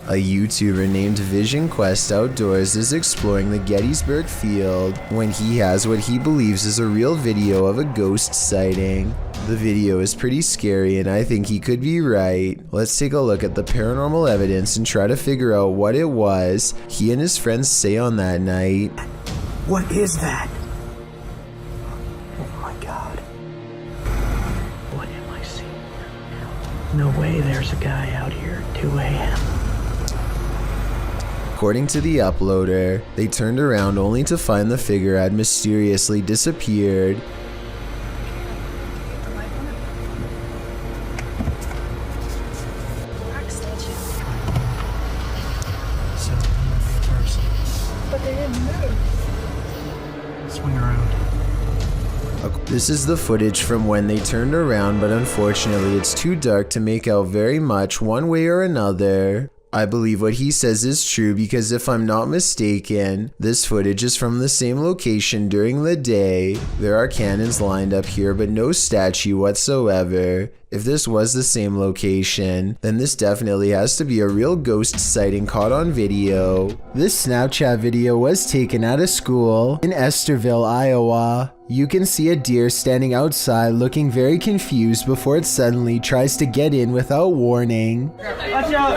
A YouTuber named Vision Quest Outdoors is exploring the Gettysburg Field when he has what he believes is a real video of a ghost sighting. The video is pretty scary and I think he could be right. Let's take a look at the paranormal evidence and try to figure out what it was he and his friends say on that night. What is that? Oh my God. What am I seeing? No way there's a guy out here at 2 a.m. According to the uploader, they turned around only to find the figure had mysteriously disappeared. But they didn't move. Swing around. This is the footage from when they turned around, but unfortunately it's too dark to make out very much one way or another. I believe what he says is true because if I'm not mistaken, this footage is from the same location during the day. There are cannons lined up here but no statue whatsoever. If this was the same location, then this definitely has to be a real ghost sighting caught on video. This Snapchat video was taken at a school in Esterville, Iowa. You can see a deer standing outside looking very confused before it suddenly tries to get in without warning. Watch out!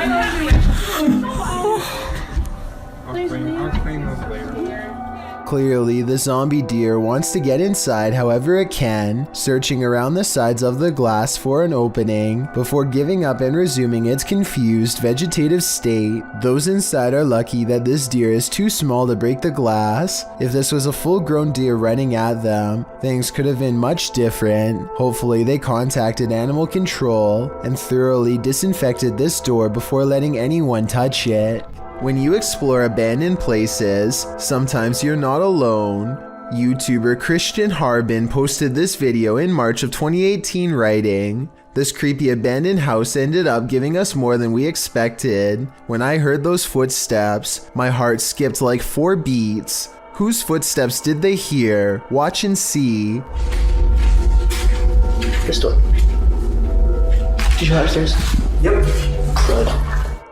I'll clean those later. Clearly, the zombie deer wants to get inside however it can, searching around the sides of the glass for an opening, before giving up and resuming its confused vegetative state. Those inside are lucky that this deer is too small to break the glass. If this was a full-grown deer running at them, things could have been much different. Hopefully, they contacted animal control and thoroughly disinfected this door before letting anyone touch it. When you explore abandoned places, sometimes you're not alone. YouTuber Christian Harbin posted this video in March of 2018 writing, "This creepy abandoned house ended up giving us more than we expected. When I heard those footsteps, my heart skipped like 4 beats. Whose footsteps did they hear? Watch and see." This door. Did you go upstairs? Yep. Good.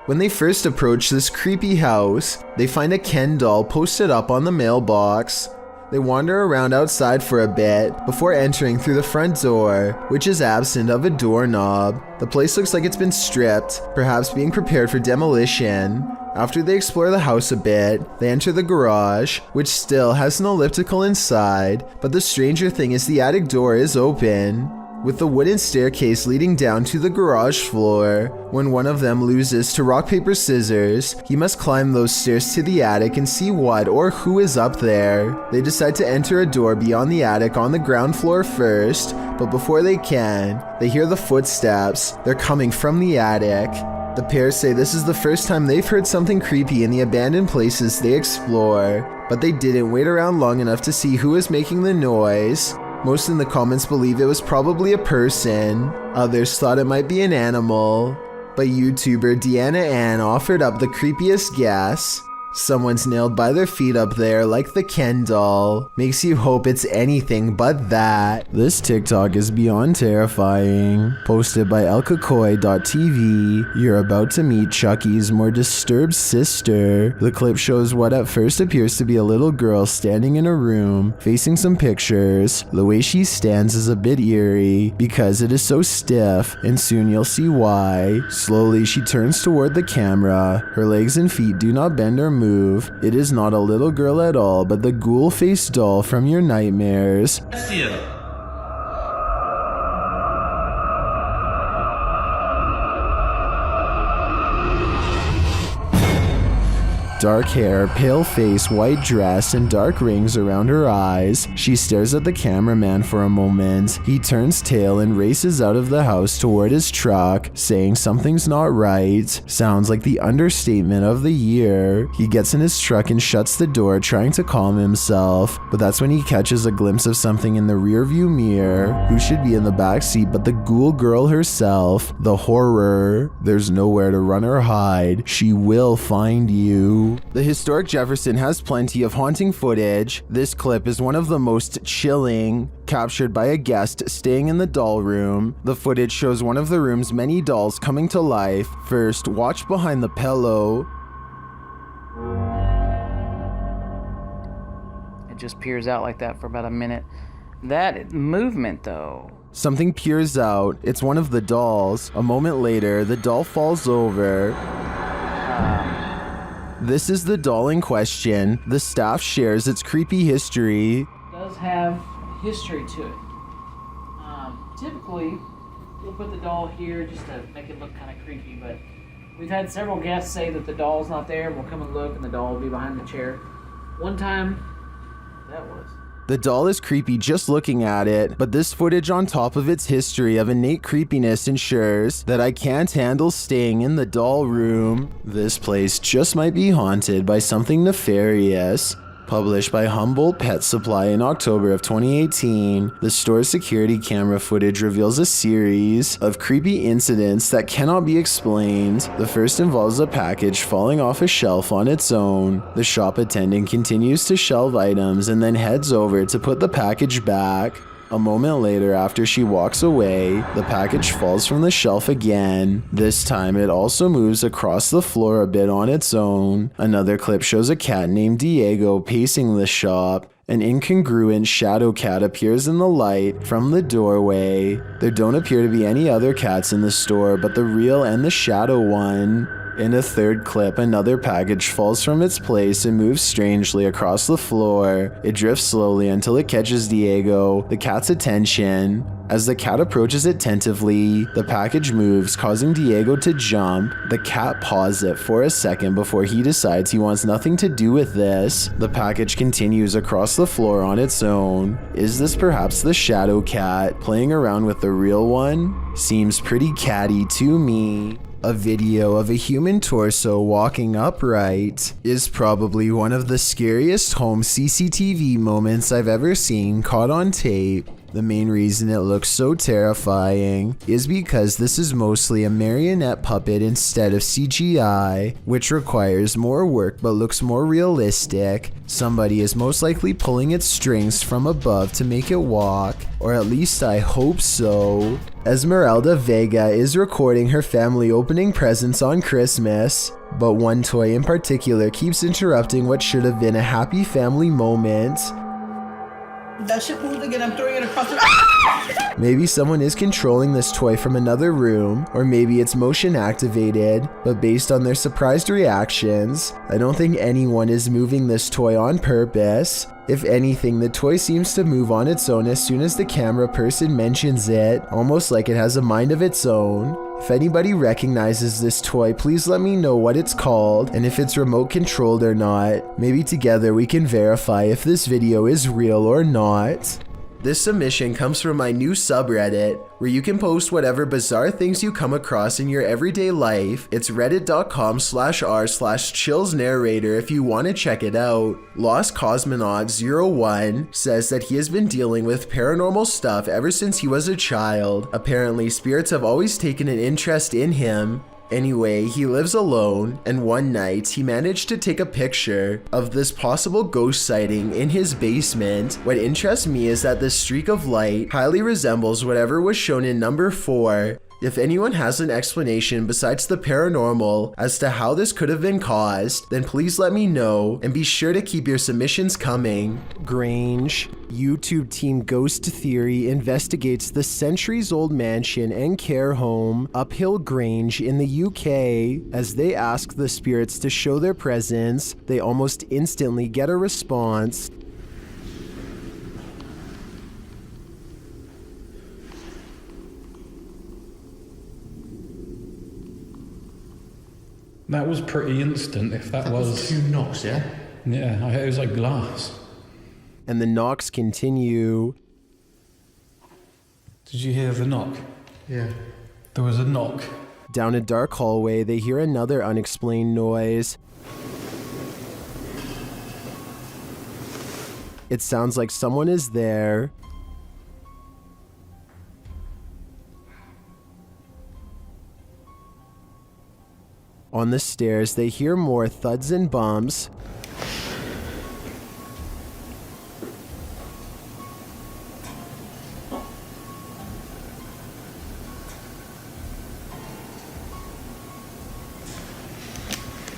When they first approach this creepy house, they find a Ken doll posted up on the mailbox. They wander around outside for a bit before entering through the front door, which is absent of a doorknob. The place looks like it's been stripped, perhaps being prepared for demolition. After they explore the house a bit, they enter the garage, which still has an elliptical inside, but the stranger thing is the attic door is open, with the wooden staircase leading down to the garage floor. When one of them loses to rock, paper, scissors, he must climb those stairs to the attic and see what or who is up there. They decide to enter a door beyond the attic on the ground floor first, but before they can, they hear the footsteps. They're coming from the attic. The pair say this is the first time they've heard something creepy in the abandoned places they explore, but they didn't wait around long enough to see who is making the noise. Most in the comments believe it was probably a person, others thought it might be an animal, but YouTuber Deanna Ann offered up the creepiest guess. Someone's nailed by their feet up there like the Ken doll. Makes you hope it's anything but that. This TikTok is beyond terrifying. Posted by elkakoi.tv. You're about to meet Chucky's more disturbed sister. The clip shows what at first appears to be a little girl standing in a room, facing some pictures. The way she stands is a bit eerie because it is so stiff, and soon you'll see why. Slowly she turns toward the camera. Her legs and feet do not bend or move. It is not a little girl at all, but the ghoul-faced doll from your nightmares. Dark hair, pale face, white dress, and dark rings around her eyes. She stares at the cameraman for a moment. He turns tail and races out of the house toward his truck, saying something's not right. Sounds like the understatement of the year. He gets in his truck and shuts the door, trying to calm himself, but that's when he catches a glimpse of something in the rearview mirror. Who should be in the backseat but the ghoul girl herself, the horror. There's nowhere to run or hide. She will find you. 2. The historic Jefferson has plenty of haunting footage. This clip is one of the most chilling, captured by a guest staying in the doll room. The footage shows one of the room's many dolls coming to life. First, watch behind the pillow. It just peers out like that for about a minute. That movement, though. Something peers out. It's one of the dolls. A moment later, the doll falls over. This is the doll in question. The staff shares its creepy history. It does have history to it. Typically, we'll put the doll here just to make it look kind of creepy, but we've had several guests say that the doll's not there, and we'll come and look, and the doll will be behind the chair. One time, that was. The doll is creepy just looking at it, but this footage on top of its history of innate creepiness ensures that I can't handle staying in the doll room. This place just might be haunted by something nefarious. Published by Humboldt Pet Supply in October of 2018, the store's security camera footage reveals a series of creepy incidents that cannot be explained. The first involves a package falling off a shelf on its own. The shop attendant continues to shelve items and then heads over to put the package back. A moment later, after she walks away, the package falls from the shelf again. This time, it also moves across the floor a bit on its own. Another clip shows a cat named Diego pacing the shop. An incongruent shadow cat appears in the light from the doorway. There don't appear to be any other cats in the store, but the real and the shadow one. In a third clip, another package falls from its place and moves strangely across the floor. It drifts slowly until it catches Diego, the cat's attention. As the cat approaches it tentatively, the package moves, causing Diego to jump. The cat paws it for a second before he decides he wants nothing to do with this. The package continues across the floor on its own. Is this perhaps the shadow cat playing around with the real one? Seems pretty catty to me. A video of a human torso walking upright is probably one of the scariest home CCTV moments I've ever seen caught on tape. The main reason it looks so terrifying is because this is mostly a marionette puppet instead of CGI, which requires more work but looks more realistic. Somebody is most likely pulling its strings from above to make it walk, or at least I hope so. Esmeralda Vega is recording her family opening presents on Christmas, but one toy in particular keeps interrupting what should have been a happy family moment. That shit moved again. I'm throwing it across the. Maybe someone is controlling this toy from another room, or maybe it's motion activated, but based on their surprised reactions, I don't think anyone is moving this toy on purpose. If anything, the toy seems to move on its own as soon as the camera person mentions it, almost like it has a mind of its own. If anybody recognizes this toy, please let me know what it's called and if it's remote controlled or not. Maybe together we can verify if this video is real or not. This submission comes from my new subreddit, where you can post whatever bizarre things you come across in your everyday life. It's reddit.com/r/chillsnarrator if you want to check it out. Lost Cosmonaut 01 says that he has been dealing with paranormal stuff ever since he was a child. Apparently, spirits have always taken an interest in him. Anyway, he lives alone, and one night he managed to take a picture of this possible ghost sighting in his basement. What interests me is that this streak of light highly resembles whatever was shown in number 4. If anyone has an explanation besides the paranormal as to how this could have been caused, then please let me know, and be sure to keep your submissions coming. Grange. YouTube team Ghost Theory investigates the centuries-old mansion and care home Uphill Grange in the UK. As they ask the spirits to show their presence, they almost instantly get a response. That was pretty instant, if that was... 2 knocks, yeah? Yeah, it was like glass. And the knocks continue. Did you hear the knock? Yeah. There was a knock. Down a dark hallway, they hear another unexplained noise. It sounds like someone is there. On the stairs, they hear more thuds and bumps.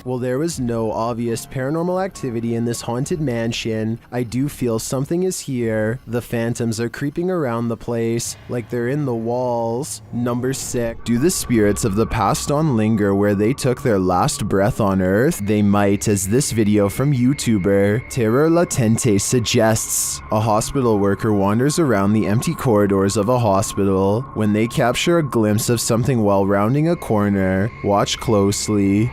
While there was no obvious paranormal activity in this haunted mansion, I do feel something is here. The phantoms are creeping around the place, like they're in the walls. Number 6. Do the spirits of the past on linger where they took their last breath on Earth? They might, as this video from YouTuber Terror Latente suggests. A hospital worker wanders around the empty corridors of a hospital. When they capture a glimpse of something while rounding a corner, watch closely.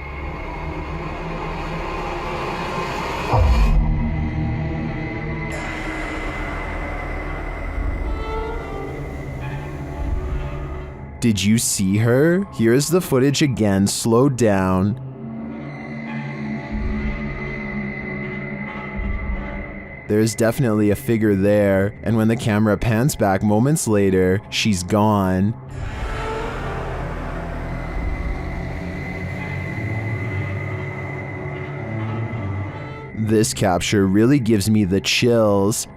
Did you see her? Here is the footage again, slowed down. There's definitely a figure there, and when the camera pans back moments later, she's gone. This capture really gives me the chills.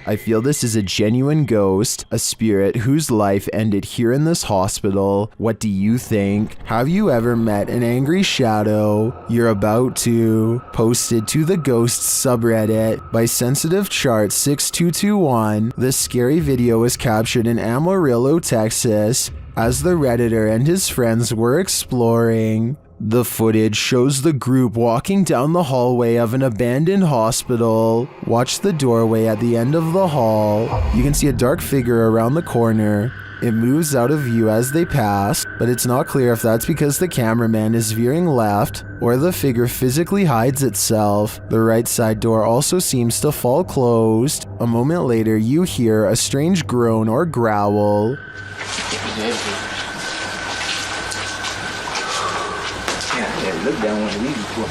I feel this is a genuine ghost, a spirit whose life ended here in this hospital. What do you think? Have you ever met an angry shadow? You're about to. Posted to the Ghosts subreddit by Sensitive Chart 6221. This scary video was captured in Amarillo, Texas, as the Redditor and his friends were exploring. The footage shows the group walking down the hallway of an abandoned hospital. Watch the doorway at the end of the hall. You can see a dark figure around the corner. It moves out of view as they pass, but it's not clear if that's because the cameraman is veering left or the figure physically hides itself. The right side door also seems to fall closed. A moment later, you hear a strange groan or growl. Look down one of these before.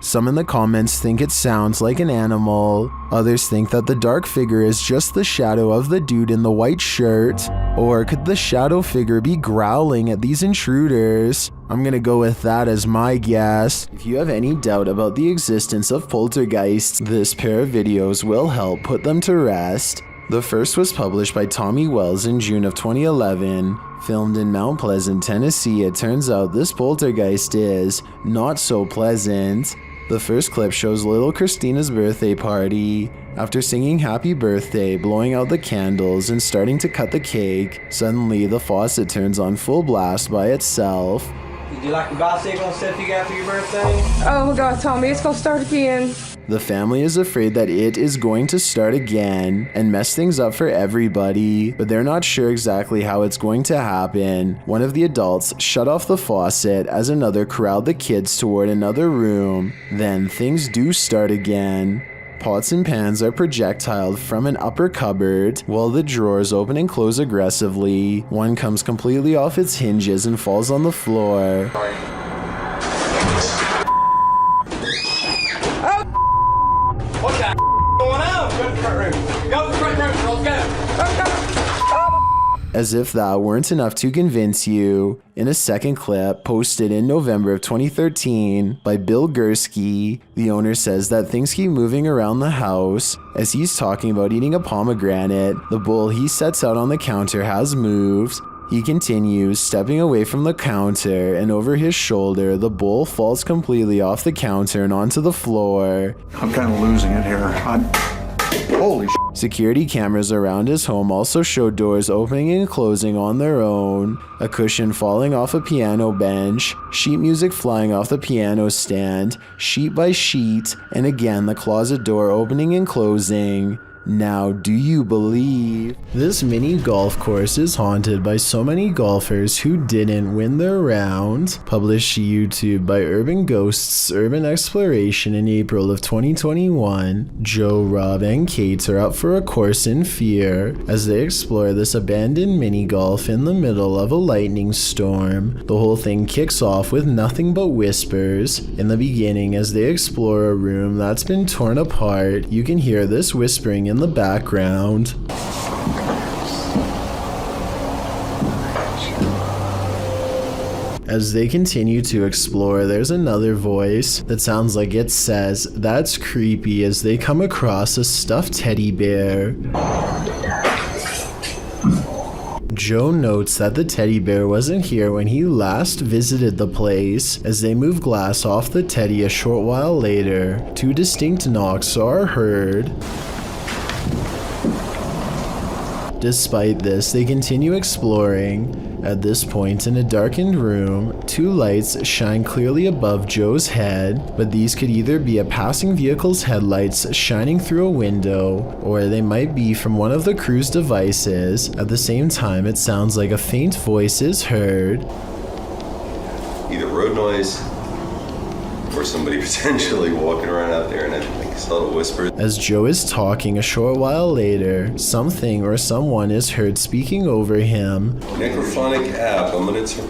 Some in the comments think it sounds like an animal. Others think that the dark figure is just the shadow of the dude in the white shirt. Or could the shadow figure be growling at these intruders? I'm gonna go with that as my guess. If you have any doubt about the existence of poltergeists, this pair of videos will help put them to rest. The first was published by Tommy Wells in June of 2011. Filmed in Mount Pleasant, Tennessee, it turns out this poltergeist is not so pleasant. The first clip shows little Christina's birthday party. After singing happy birthday, blowing out the candles, and starting to cut the cake, suddenly the faucet turns on full blast by itself. Did you like the bicycle and stuff you got for your birthday? Oh my God, Tommy, it's gonna start again. The family is afraid that it is going to start again and mess things up for everybody, but they're not sure exactly how it's going to happen. One of the adults shut off the faucet as another corralled the kids toward another room. Then things do start again. Pots and pans are projectiled from an upper cupboard, while the drawers open and close aggressively. One comes completely off its hinges and falls on the floor. What the going on? Go to the front room. Go to the front room, let's go. As if that weren't enough to convince you, in a second clip posted in November of 2013 by Bill Gursky, the owner says that things keep moving around the house. As he's talking about eating a pomegranate, the bowl he sets out on the counter has moved. He continues, stepping away from the counter, and over his shoulder, the bowl falls completely off the counter and onto the floor. I'm kind of losing it here. Holy shit. Security cameras around his home also show doors opening and closing on their own, a cushion falling off a piano bench, sheet music flying off the piano stand, sheet by sheet, and again the closet door opening and closing. Now, do you believe? This mini golf course is haunted by so many golfers who didn't win their round. Published to YouTube by Urban Ghosts Urban Exploration in April of 2021, Joe, Rob, and Kate are up for a course in fear as they explore this abandoned mini golf in the middle of a lightning storm. The whole thing kicks off with nothing but whispers. In the beginning, as they explore a room that's been torn apart, you can hear this whispering in the background. As they continue to explore, there's another voice that sounds like it says, "That's creepy," as they come across a stuffed teddy bear. Joe notes that the teddy bear wasn't here when he last visited the place. As they move glass off the teddy a short while later, two distinct knocks are heard. Despite this, they continue exploring. At this point, in a darkened room, two lights shine clearly above Joe's head, but these could either be a passing vehicle's headlights shining through a window, or they might be from one of the crew's devices. At the same time, it sounds like a faint voice is heard. Either road noise or somebody potentially walking around out there, and I think it's a little whisper. As Joe is talking a short while later, something or someone is heard speaking over him. Necrophonic app, I'm gonna turn.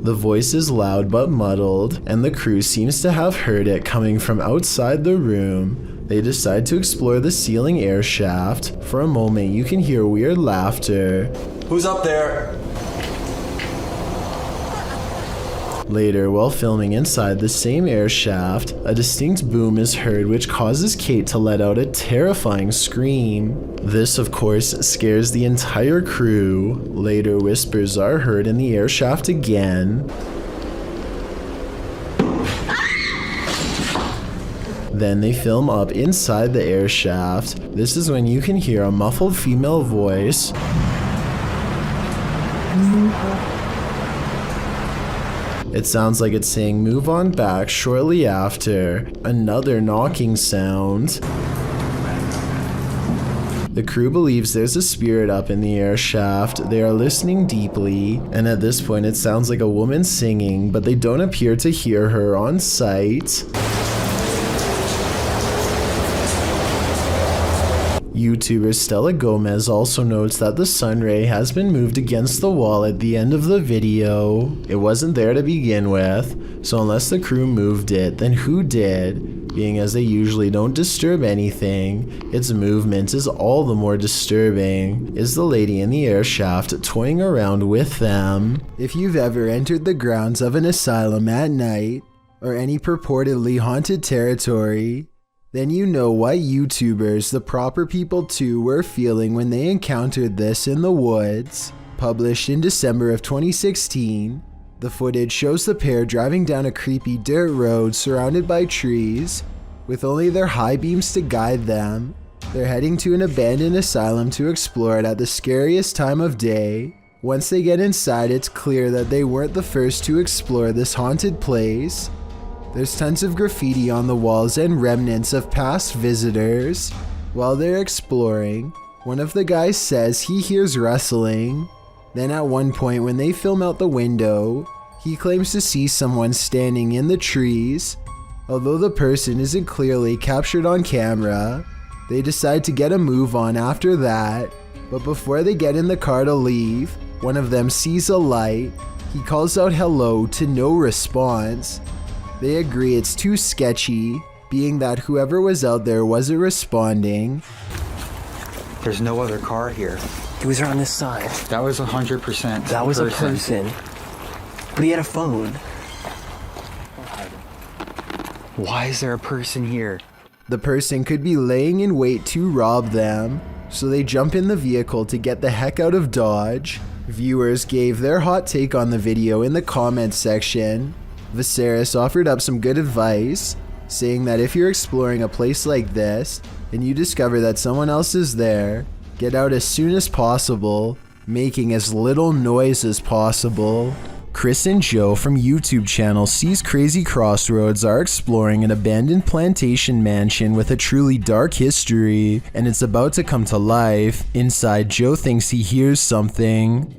The voice is loud but muddled, and the crew seems to have heard it coming from outside the room. They decide to explore the ceiling air shaft. For a moment, you can hear weird laughter. Who's up there? Later, while filming inside the same air shaft, a distinct boom is heard which causes Kate to let out a terrifying scream. This, of course, scares the entire crew. Later, whispers are heard in the air shaft again. Then they film up inside the air shaft. This is when you can hear a muffled female voice. It sounds like it's saying "move on back" shortly after. Another knocking sound. The crew believes there's a spirit up in the air shaft. They are listening deeply, and at this point it sounds like a woman singing, but they don't appear to hear her on site. YouTuber Stella Gomez also notes that the sun ray has been moved against the wall at the end of the video. It wasn't there to begin with, so unless the crew moved it, then who did? Being as they usually don't disturb anything, its movement is all the more disturbing. Is the lady in the air shaft toying around with them? If you've ever entered the grounds of an asylum at night, or any purportedly haunted territory, then you know what YouTubers, the proper people too, were feeling when they encountered this in the woods. Published in December of 2016, the footage shows the pair driving down a creepy dirt road surrounded by trees, with only their high beams to guide them. They're heading to an abandoned asylum to explore it at the scariest time of day. Once they get inside, it's clear that they weren't the first to explore this haunted place. There's tons of graffiti on the walls and remnants of past visitors. While they're exploring, one of the guys says he hears rustling. Then at one point when they film out the window, he claims to see someone standing in the trees. Although the person isn't clearly captured on camera, they decide to get a move on after that. But before they get in the car to leave, one of them sees a light. He calls out hello to no response. They agree it's too sketchy, being that whoever was out there wasn't responding. There's no other car here. He was on this side. That was 100%. That was a person. But he had a phone. Why is there a person here? The person could be laying in wait to rob them, so they jump in the vehicle to get the heck out of Dodge. Viewers gave their hot take on the video in the comments section. Viserys offered up some good advice, saying that if you're exploring a place like this and you discover that someone else is there, get out as soon as possible, making as little noise as possible. Chris and Joe from YouTube channel Sees Crazy Crossroads are exploring an abandoned plantation mansion with a truly dark history, and it's about to come to life. Inside, Joe thinks he hears something.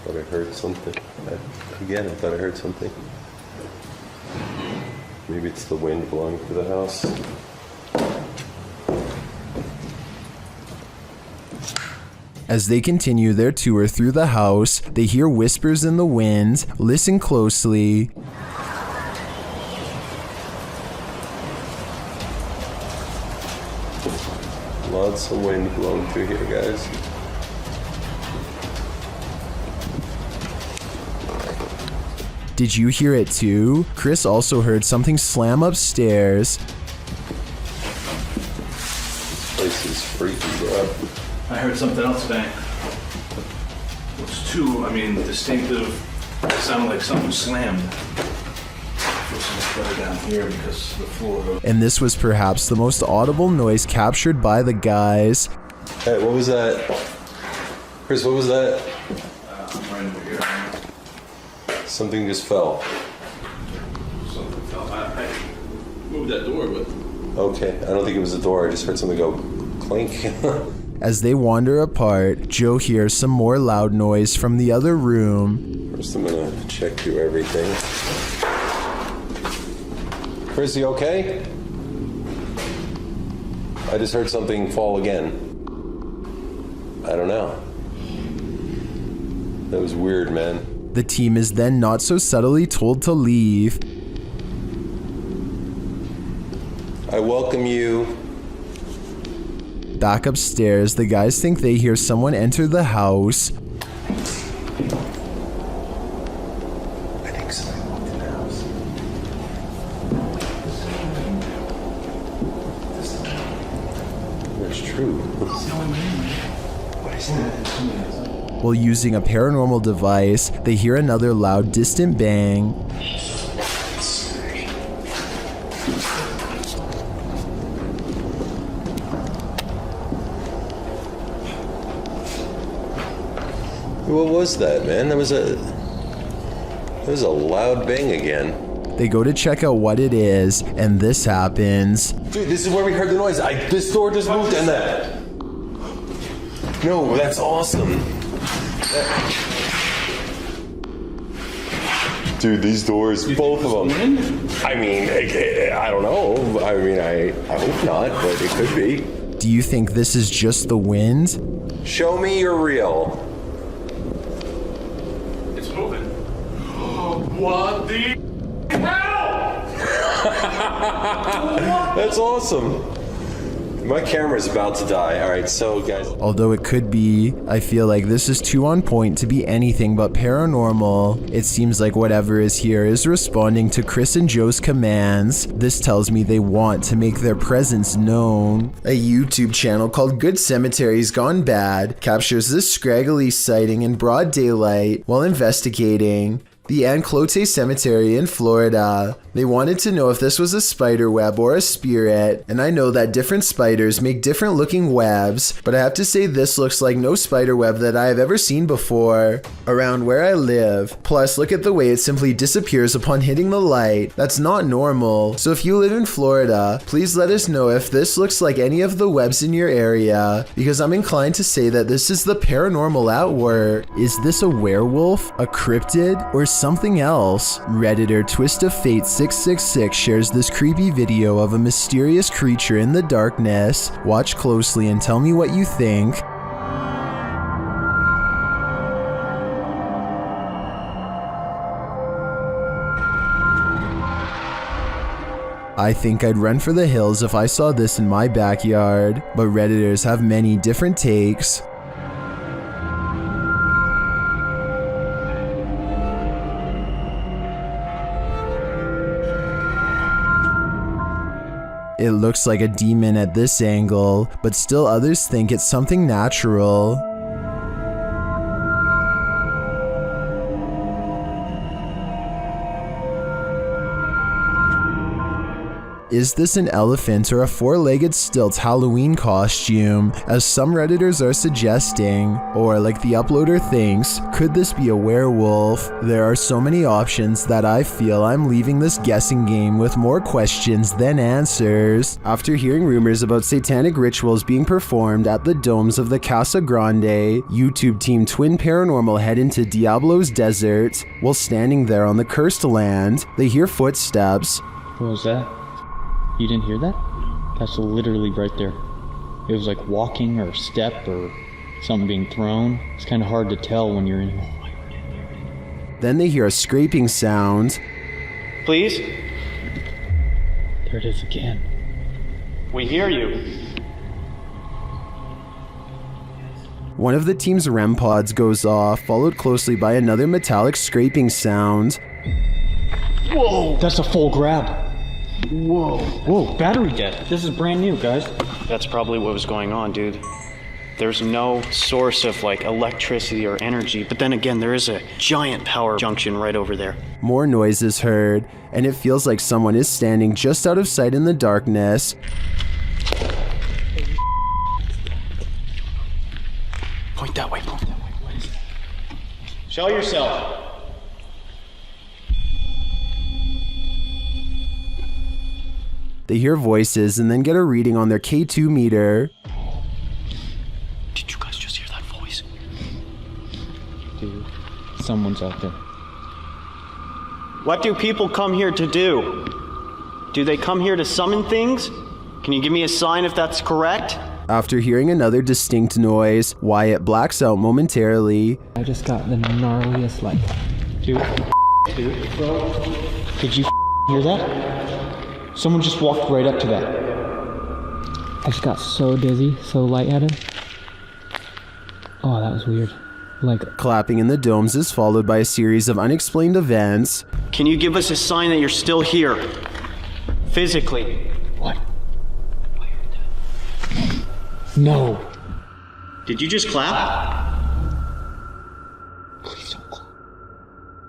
I thought I heard something. I thought I heard something. Maybe it's the wind blowing through the house. As they continue their tour through the house, they hear whispers in the wind. Listen closely. Lots of wind blowing through here, guys. Did you hear it too? Chris also heard something slam upstairs. This place is freaky, bro. I heard something else bang. It's too, distinctive. It sounded like something slammed. There's some better down here because the floor. And this was perhaps the most audible noise captured by the guys. Hey, what was that? Chris, what was that? I'm right over here. Something just fell. Something fell. I moved that door, but... Okay, I don't think it was the door. I just heard something go clink. As they wander apart, Joe hears some more loud noise from the other room. First, I'm gonna check through everything. Chris, you okay? I just heard something fall again. I don't know. That was weird, man. The team is then not so subtly told to leave. I welcome you. Back upstairs, the guys think they hear someone enter the house. I think somebody walked in the house. That's true. What is that? While using a paranormal device, they hear another loud, distant bang. What was that, man? That was a loud bang again. They go to check out what it is, and this happens. Dude, this is where we heard the noise. This door just moved and that. No, that's awesome. Dude, these doors, both of them. I don't know. I hope not, but it could be. Do you think this is just the wind? Show me you're real. It's moving. What the hell? That's awesome. My camera's about to die. All right, so guys. Although it could be, I feel like this is too on point to be anything but paranormal. It seems like whatever is here is responding to Chris and Joe's commands. This tells me they want to make their presence known. A YouTube channel called Good Cemeteries Gone Bad captures this scraggly sighting in broad daylight while investigating the Macleod Cemetery in Florida. They wanted to know if this was a spider web or a spirit, and I know that different spiders make different looking webs, but I have to say this looks like no spider web that I have ever seen before around where I live. Plus, look at the way it simply disappears upon hitting the light. That's not normal. So if you live in Florida, please let us know if this looks like any of the webs in your area, because I'm inclined to say that this is the paranormal at work. Is this a werewolf, a cryptid, or something else? Redditor Twist of Fate 666 shares this creepy video of a mysterious creature in the darkness. Watch closely and tell me what you think. I think I'd run for the hills if I saw this in my backyard, but Redditors have many different takes. It looks like a demon at this angle, but still others think it's something natural. Is this an elephant or a four-legged stilt Halloween costume, as some Redditors are suggesting? Or, like the uploader thinks, could this be a werewolf? There are so many options that I feel I'm leaving this guessing game with more questions than answers. After hearing rumors about satanic rituals being performed at the domes of the Casa Grande, YouTube team Twin Paranormal head into Diablo's desert. While standing there on the cursed land, they hear footsteps. What was that? You didn't hear that? That's literally right there. It was like walking or step or something being thrown. It's kind of hard to tell when you're in. Then they hear a scraping sound. Please? There it is again. We hear you. One of the team's REM pods goes off, followed closely by another metallic scraping sound. Whoa! That's a full grab. Whoa. Whoa, battery dead. This is brand new, guys. That's probably what was going on, dude. There's no source of like electricity or energy, but then again, there is a giant power junction right over there. More noise is heard, and it feels like someone is standing just out of sight in the darkness. Point that way, point that way. What is that? Show yourself. They hear voices and then get a reading on their K2 meter. Did you guys just hear that voice? Dude, someone's out there. What do people come here to do? Do they come here to summon things? Can you give me a sign if that's correct? After hearing another distinct noise, Wyatt blacks out momentarily. I just got the gnarliest light. Dude, bro. Did you hear that? Someone just walked right up to that. I just got so dizzy, so lightheaded. Oh, that was weird. Like, clapping in the domes is followed by a series of unexplained events. Can you give us a sign that you're still here? Physically. What? No. Did you just clap? Please don't clap.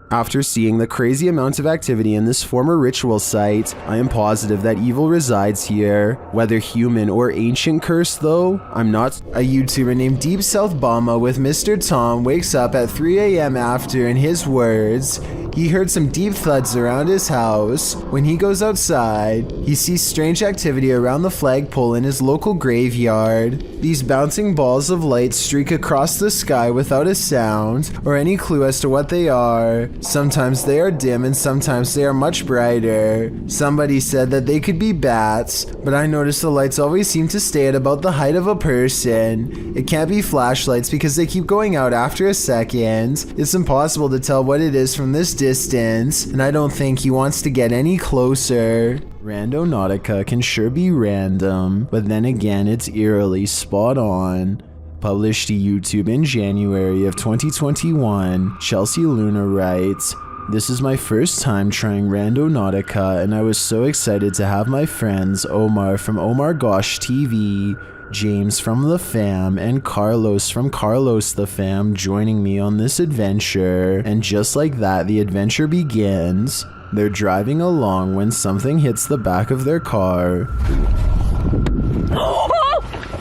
After seeing the crazy amount of activity in this former ritual site, I am positive that evil resides here. Whether human or ancient curse though, I'm not. A YouTuber named Deep South Bama with Mr. Tom wakes up at 3 a.m. after, in his words, he heard some deep thuds around his house. When he goes outside, he sees strange activity around the flagpole in his local graveyard. These bouncing balls of light streak across the sky without a sound or any clue as to what they are. Sometimes they are dim and sometimes they are much brighter. Somebody said that they could be bats, but I noticed the lights always seem to stay at about the height of a person. It can't be flashlights because they keep going out after a second. It's impossible to tell what it is from this distance, and I don't think he wants to get any closer. Randonautica can sure be random, but then again it's eerily spot on. Published to YouTube in January of 2021, Chelsea Luna writes, "This is my first time trying Randonautica, and I was so excited to have my friends Omar from Omar Gosh TV, James from The Fam, and Carlos from Carlos The Fam joining me on this adventure." And just like that, the adventure begins. They're driving along when something hits the back of their car.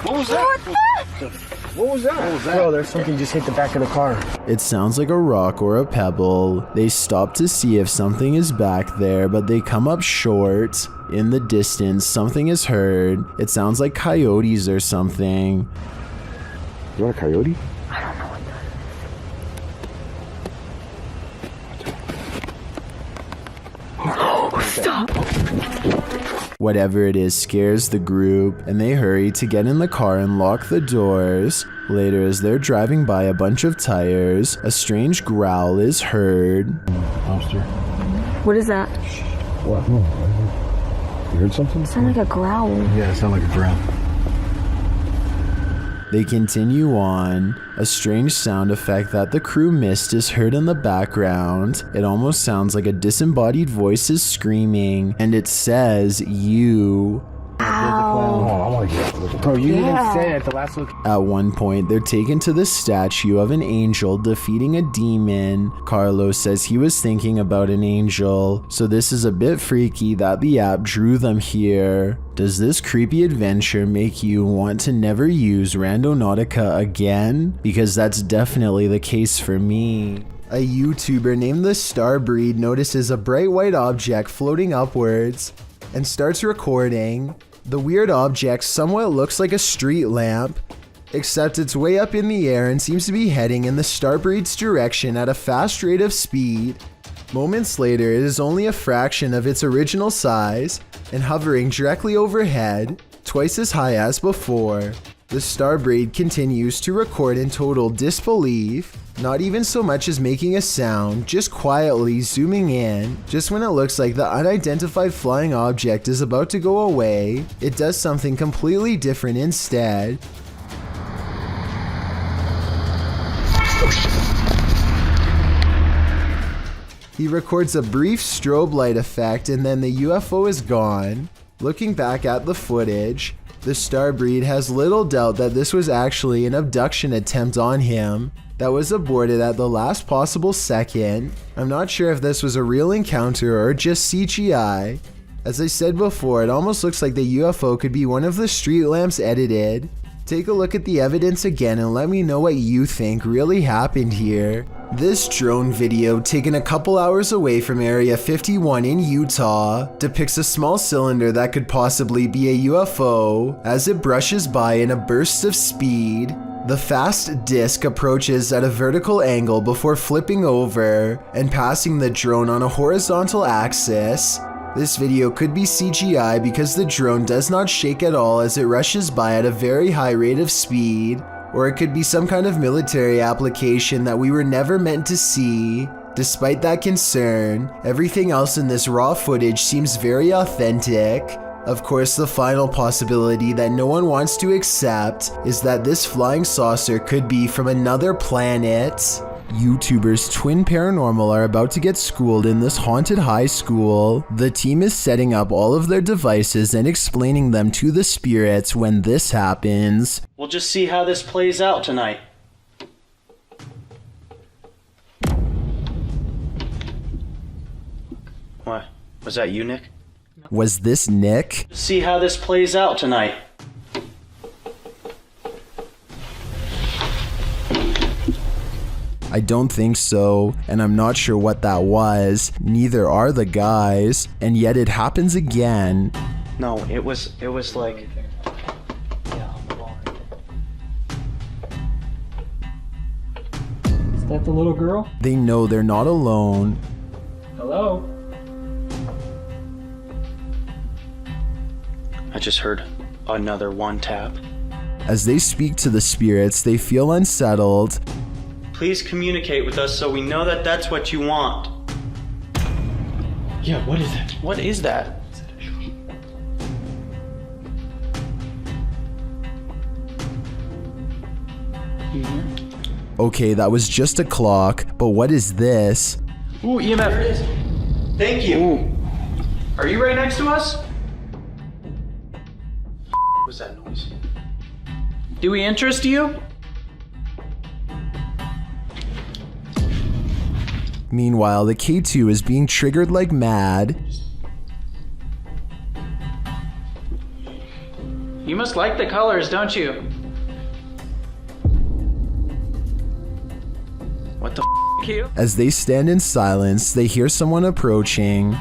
What was that? What was that? bro, there's something just hit the back of the car. It sounds like a rock or a pebble. They stop to see if something is back there, but they come up short. In the distance, something is heard. It sounds like coyotes or something. You want a coyote? I don't know what that is. Stop! Whatever it is scares the group, and they hurry to get in the car and lock the doors. Later, as they're driving by a bunch of tires, a strange growl is heard. Monster. What is that? What? You heard something? It sounds like a growl. Yeah, it sounded like a growl. They continue on. A strange sound effect that the crew missed is heard in the background. It almost sounds like a disembodied voice is screaming, and it says, "You." Ow. Oh, I want to get Bro, you even said at the last look. At one point, they're taken to the statue of an angel defeating a demon. Carlos says he was thinking about an angel, so this is a bit freaky that the app drew them here. Does this creepy adventure make you want to never use Randonautica again? Because that's definitely the case for me. A YouTuber named the Starbreed notices a bright white object floating upwards and starts recording. The weird object somewhat looks like a street lamp, except it's way up in the air and seems to be heading in the Starbreed's direction at a fast rate of speed. Moments later, it is only a fraction of its original size and hovering directly overhead, twice as high as before. The Starbreed continues to record in total disbelief, not even so much as making a sound, just quietly zooming in. Just when it looks like the unidentified flying object is about to go away, it does something completely different instead. He records a brief strobe light effect and then the UFO is gone. Looking back at the footage, the Starbreed has little doubt that this was actually an abduction attempt on him that was aborted at the last possible second. I'm not sure if this was a real encounter or just CGI. As I said before, it almost looks like the UFO could be one of the street lamps edited. Take a look at the evidence again and let me know what you think really happened here. This drone video, taken a couple hours away from Area 51 in Utah, depicts a small cylinder that could possibly be a UFO as it brushes by in a burst of speed. The fast disc approaches at a vertical angle before flipping over and passing the drone on a horizontal axis. This video could be CGI because the drone does not shake at all as it rushes by at a very high rate of speed, or it could be some kind of military application that we were never meant to see. Despite that concern, everything else in this raw footage seems very authentic. Of course, the final possibility that no one wants to accept is that this flying saucer could be from another planet. YouTubers Twin Paranormal are about to get schooled in this haunted high school. The team is setting up all of their devices and explaining them to the spirits when this happens. We'll just see how this plays out tonight. What? Was that you, Nick? Was this Nick? See how this plays out tonight. I don't think so, and I'm not sure what that was. Neither are the guys, and yet it happens again. No, it was like... Is that the little girl? They know they're not alone. Hello? I just heard another one tap. As they speak to the spirits, they feel unsettled. Please communicate with us so we know that that's what you want. Yeah, what is that? What is that? Okay, that was just a clock, but what is this? Ooh, EMF. There it is. Thank you. Ooh. Are you right next to us? What was that noise? Do we interest you? Meanwhile, the K2 is being triggered like mad. You must like the colors, don't you? What the Q? As they stand in silence, they hear someone approaching.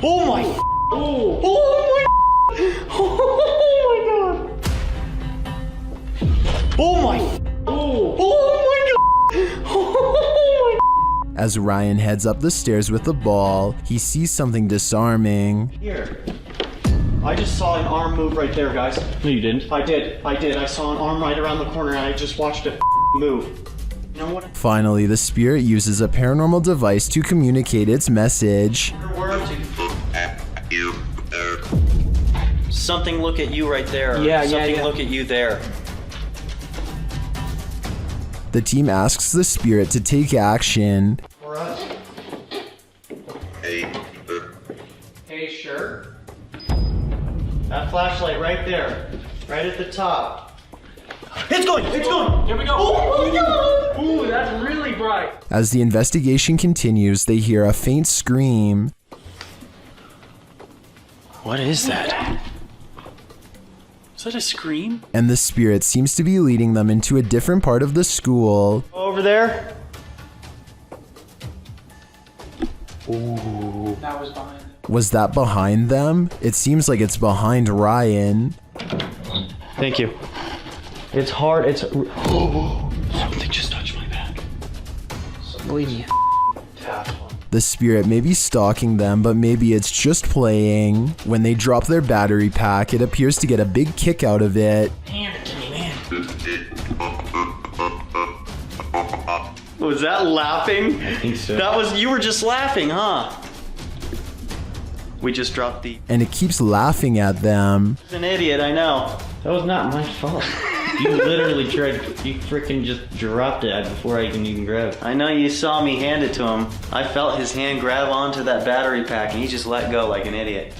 Oh my! Oh! Oh my! Oh my god! Oh my! Oh! Oh my god! Oh my! As Ryan heads up the stairs with the ball, he sees something disarming. Here. I just saw an arm move right there, guys. No, you didn't. I did. I saw an arm right around the corner and I just watched it move. You know what? Finally, the spirit uses a paranormal device to communicate its message. Something look at you right there. Something look at you there. The team asks the spirit to take action. For us. Hey. Hey, sure. That flashlight right there. Right at the top. It's going! It's going! Here we go! Oh, ooh, that's really bright. As the investigation continues, they hear a faint scream. What is that? Is that a scream? And the spirit seems to be leading them into a different part of the school. Over there? Ooh. That was behind them. Was that behind them? It seems like it's behind Ryan. Thank you. It's hard, it's... Oh, something just touched my back. Believe me. The spirit may be stalking them, but maybe it's just playing. When they drop their battery pack, it appears to get a big kick out of it. Hand it to me, man. Was that laughing? I think so. That was, you were just laughing, huh? We just dropped the... And it keeps laughing at them. An idiot, I know. That was not my fault. You literally you freaking just dropped it before I can even grab it. I know you saw me hand it to him. I felt his hand grab onto that battery pack and he just let go like an idiot.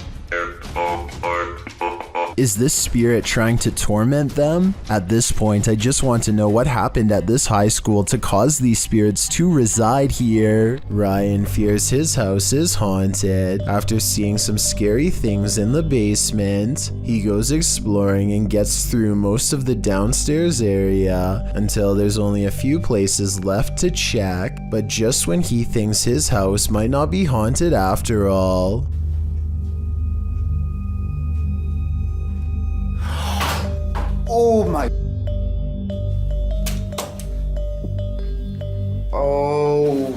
Is this spirit trying to torment them? At this point, I just want to know what happened at this high school to cause these spirits to reside here. Ryan fears his house is haunted. After seeing some scary things in the basement, he goes exploring and gets through most of the downstairs area until there's only a few places left to check, but just when he thinks his house might not be haunted after all. Oh my. Oh.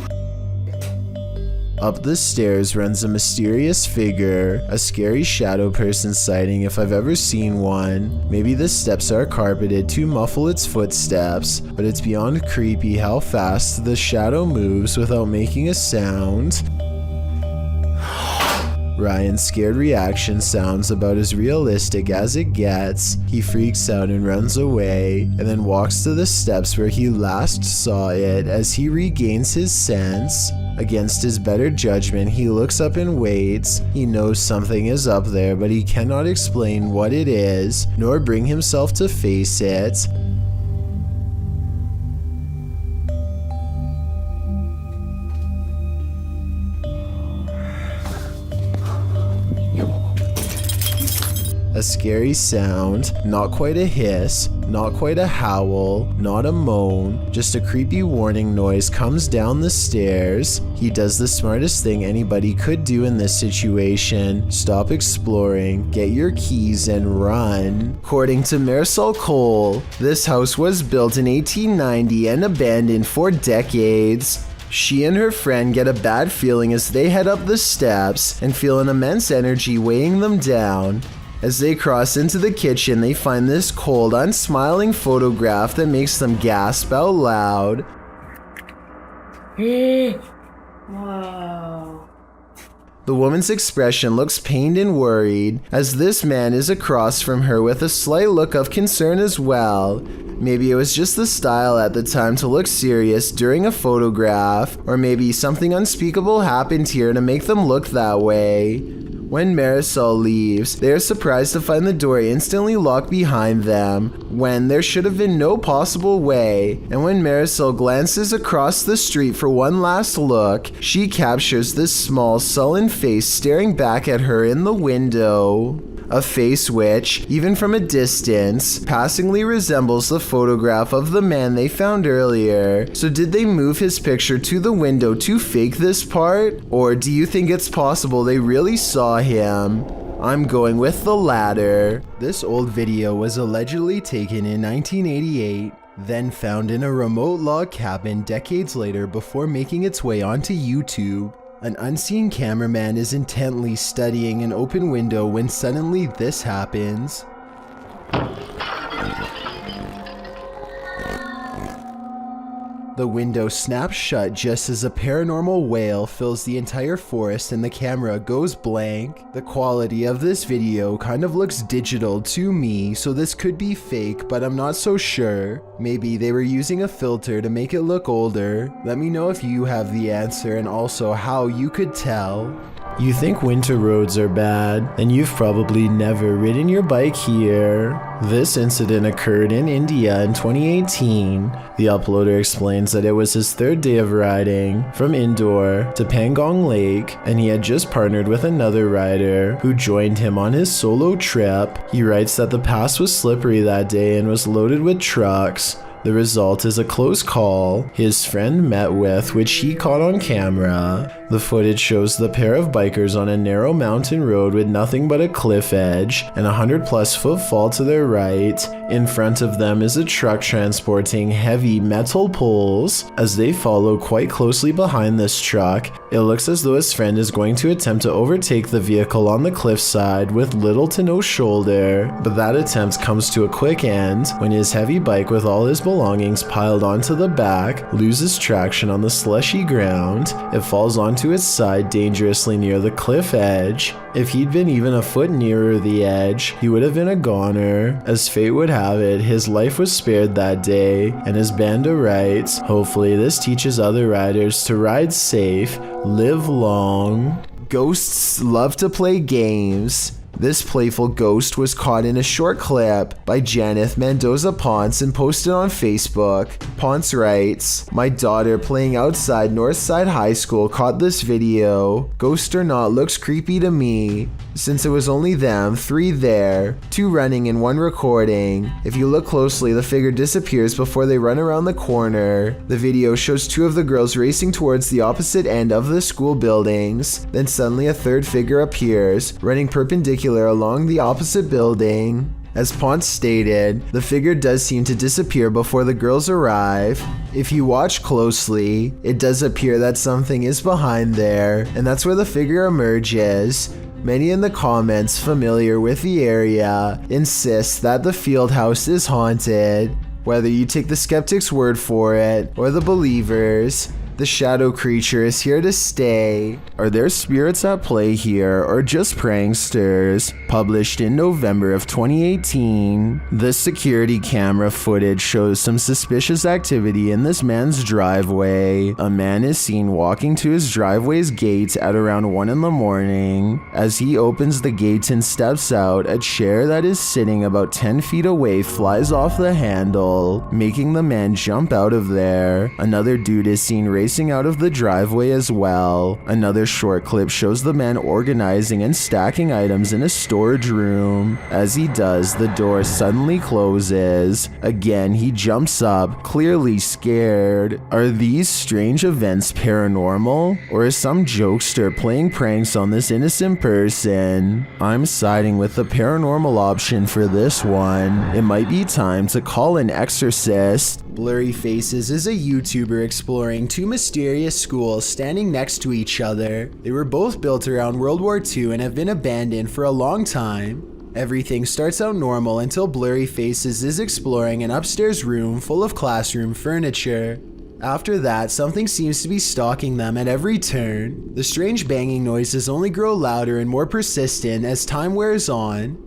Up the stairs runs a mysterious figure, a scary shadow person sighting if I've ever seen one. Maybe the steps are carpeted to muffle its footsteps, but it's beyond creepy how fast the shadow moves without making a sound. Ryan's scared reaction sounds about as realistic as it gets. He freaks out and runs away, and then walks to the steps where he last saw it as he regains his sense. Against his better judgment, he looks up and waits. He knows something is up there, but he cannot explain what it is, nor bring himself to face it. A scary sound, not quite a hiss, not quite a howl, not a moan, just a creepy warning noise comes down the stairs. He does the smartest thing anybody could do in this situation: stop exploring, get your keys and run. According to Marisol Cole, this house was built in 1890 and abandoned for decades. She and her friend get a bad feeling as they head up the steps and feel an immense energy weighing them down. As they cross into the kitchen, they find this cold, unsmiling photograph that makes them gasp out loud. Whoa. The woman's expression looks pained and worried, as this man is across from her with a slight look of concern as well. Maybe it was just the style at the time to look serious during a photograph, or maybe something unspeakable happened here to make them look that way. When Marisol leaves, they are surprised to find the door instantly locked behind them, when there should have been no possible way. And when Marisol glances across the street for one last look, she captures this small, sullen face staring back at her in the window. A face which, even from a distance, passingly resembles the photograph of the man they found earlier. So did they move his picture to the window to fake this part? Or do you think it's possible they really saw him? I'm going with the latter. This old video was allegedly taken in 1988, then found in a remote log cabin decades later before making its way onto YouTube. An unseen cameraman is intently studying an open window when suddenly this happens. The window snaps shut just as a paranormal wail fills the entire forest and the camera goes blank. The quality of this video kind of looks digital to me, so this could be fake, but I'm not so sure. Maybe they were using a filter to make it look older. Let me know if you have the answer and also how you could tell. You think winter roads are bad, and you've probably never ridden your bike here. This incident occurred in India in 2018. The uploader explains that it was his third day of riding from Indore to Pangong Lake, and he had just partnered with another rider who joined him on his solo trip. He writes that the pass was slippery that day and was loaded with trucks. The result is a close call his friend met with, which he caught on camera. The footage shows the pair of bikers on a narrow mountain road with nothing but a cliff edge and a 100+ foot fall to their right. In front of them is a truck transporting heavy metal poles. As they follow quite closely behind this truck, it looks as though his friend is going to attempt to overtake the vehicle on the cliffside with little to no shoulder, but that attempt comes to a quick end when his heavy bike with all his belongings piled onto the back loses traction on the slushy ground. It falls onto its side dangerously near the cliff edge. If he'd been even a foot nearer the edge, he would have been a goner. As fate would have it, his life was spared that day, and as Banda writes, hopefully this teaches other riders to ride safe, live long. Ghosts love to play games. This playful ghost was caught in a short clip by Janeth Mendoza Ponce and posted on Facebook. Ponce writes, "My daughter playing outside Northside High School caught this video. Ghost or not, looks creepy to me. Since it was only them, 3 there, 2 running and 1 recording. If you look closely, the figure disappears before they run around the corner. The video shows 2 of the girls racing towards the opposite end of the school buildings. Then suddenly a 3rd figure appears, running perpendicular along the opposite building. As Ponce stated, the figure does seem to disappear before the girls arrive. If you watch closely, it does appear that something is behind there, and that's where the figure emerges. Many in the comments familiar with the area insist that the field house is haunted. Whether you take the skeptic's word for it or the believers, the shadow creature is here to stay. Are there spirits at play here or just pranksters? Published in November of 2018. This security camera footage shows some suspicious activity in this man's driveway. A man is seen walking to his driveway's gate at around 1 in the morning. As he opens the gate and steps out, a chair that is sitting about 10 feet away flies off the handle, making the man jump out of there. Another dude is seen racing out of the driveway as well. Another short clip shows the man organizing and stacking items in a storage room. As he does, the door suddenly closes. Again, he jumps up, clearly scared. Are these strange events paranormal? Or is some jokester playing pranks on this innocent person? I'm siding with the paranormal option for this one. It might be time to call an exorcist. Blurry Faces is a YouTuber exploring 2 mysterious schools standing next to each other. They were both built around World War II and have been abandoned for a long time. Everything starts out normal until Blurry Faces is exploring an upstairs room full of classroom furniture. After that, something seems to be stalking them at every turn. The strange banging noises only grow louder and more persistent as time wears on.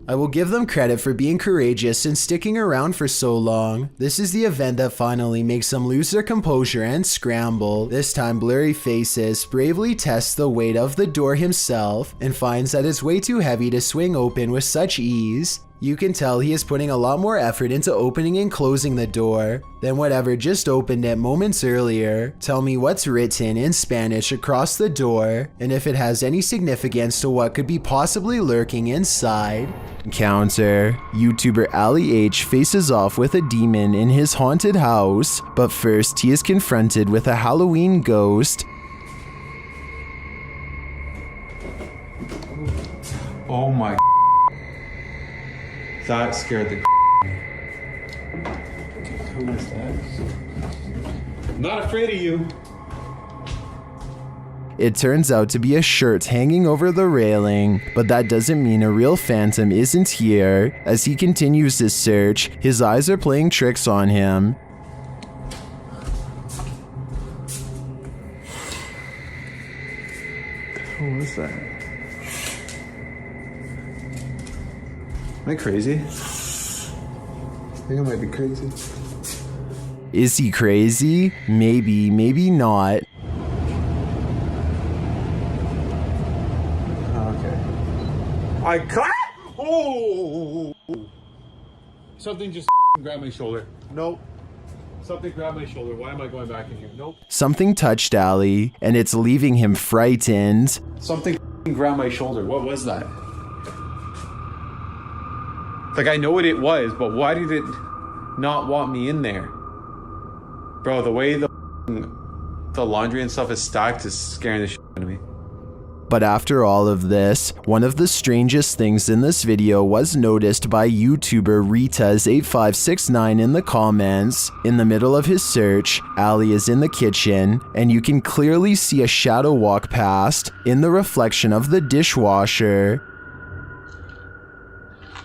I will give them credit for being courageous and sticking around for so long. This is the event that finally makes them lose their composure and scramble. This time, Blurry Faces bravely tests the weight of the door himself and finds that it's way too heavy to swing open with such ease. You can tell he is putting a lot more effort into opening and closing the door than whatever just opened it moments earlier. Tell me what's written in Spanish across the door and if it has any significance to what could be possibly lurking inside. Counter. YouTuber Ali H faces off with a demon in his haunted house, but first he is confronted with a Halloween ghost. Oh my. That scared the Who is that? Not afraid of you. It turns out to be a shirt hanging over the railing, but that doesn't mean a real phantom isn't here. As he continues his search, his eyes are playing tricks on him. Who was that? Am I crazy? I think I might be crazy. Is he crazy? Maybe, maybe not. Okay. I cut. Oh! Something just grabbed my shoulder. Nope. Something grabbed my shoulder. Why am I going back in here? Nope. Something touched Ali, and it's leaving him frightened. Something grabbed my shoulder. What was that? Like, I know what it was, but why did it not want me in there? Bro, the way the laundry and stuff is stacked is scaring the shit out of me. But after all of this, one of the strangest things in this video was noticed by YouTuber Ritas8569 in the comments. In the middle of his search, Ali is in the kitchen, and you can clearly see a shadow walk past in the reflection of the dishwasher.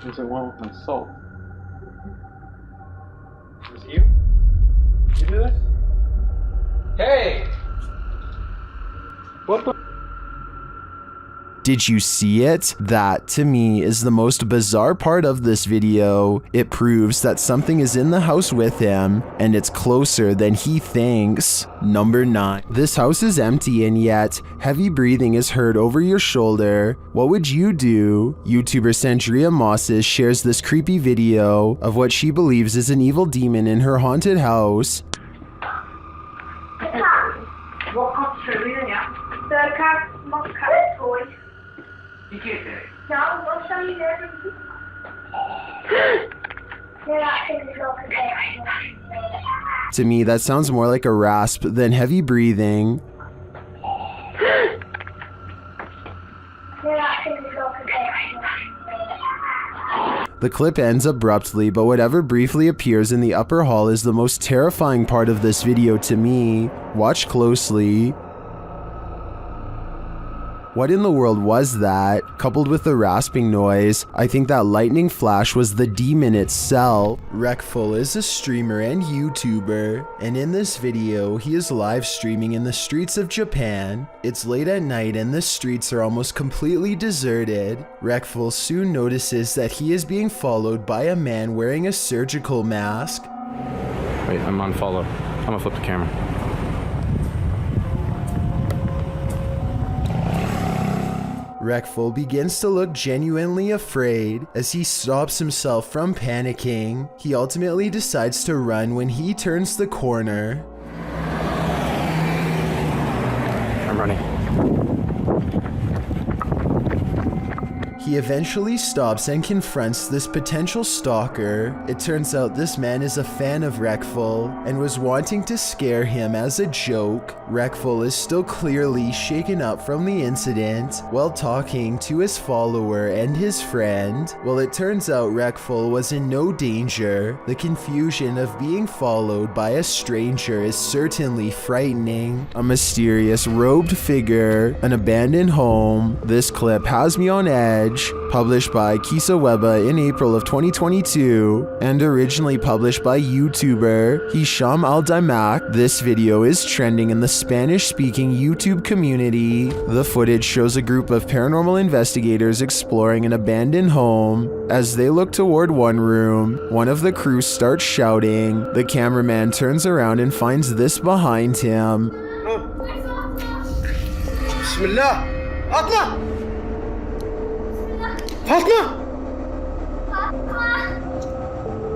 There's a one with my soul. Is it you? You do this? Hey! What the? Did you see it? That, to me, is the most bizarre part of this video. It proves that something is in the house with him, and it's closer than he thinks. Number 9. This house is empty, and yet, heavy breathing is heard over your shoulder. What would you do? YouTuber Sandria Mosses shares this creepy video of what she believes is an evil demon in her haunted house. To me, that sounds more like a rasp than heavy breathing. The clip ends abruptly, but whatever briefly appears in the upper hall is the most terrifying part of this video to me. Watch closely. What in the world was that? Coupled with the rasping noise, I think that lightning flash was the demon itself. Wreckful is a streamer and YouTuber, and in this video, he is live streaming in the streets of Japan. It's late at night and the streets are almost completely deserted. Wreckful soon notices that he is being followed by a man wearing a surgical mask. Wait, I'm on follow. I'm gonna flip the camera. Wreckful begins to look genuinely afraid as he stops himself from panicking. He ultimately decides to run when he turns the corner. I'm running. He eventually stops and confronts this potential stalker. It turns out this man is a fan of Wreckful and was wanting to scare him as a joke. Wreckful is still clearly shaken up from the incident while talking to his follower and his friend. Well, it turns out Wreckful was in no danger. The confusion of being followed by a stranger is certainly frightening. A mysterious robed figure, an abandoned home. This clip has me on edge. Published by Kisa Weba in April of 2022 and originally published by YouTuber Hisham Al-Daimak. This video is trending in the Spanish-speaking YouTube community. The footage shows a group of paranormal investigators exploring an abandoned home. As they look toward one room, one of the crew starts shouting. The cameraman turns around and finds this behind him. Bismillah! Atla!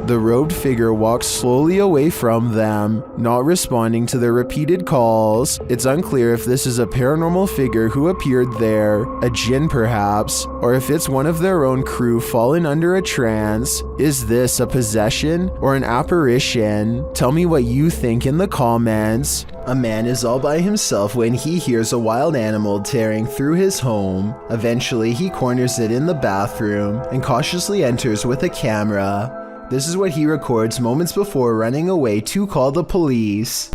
The robed figure walks slowly away from them, not responding to their repeated calls. It's unclear if this is a paranormal figure who appeared there, a jinn perhaps, or if it's one of their own crew fallen under a trance. Is this a possession or an apparition? Tell me what you think in the comments. A man is all by himself when he hears a wild animal tearing through his home. Eventually, he corners it in the bathroom and cautiously enters with a camera. This is what he records moments before running away to call the police.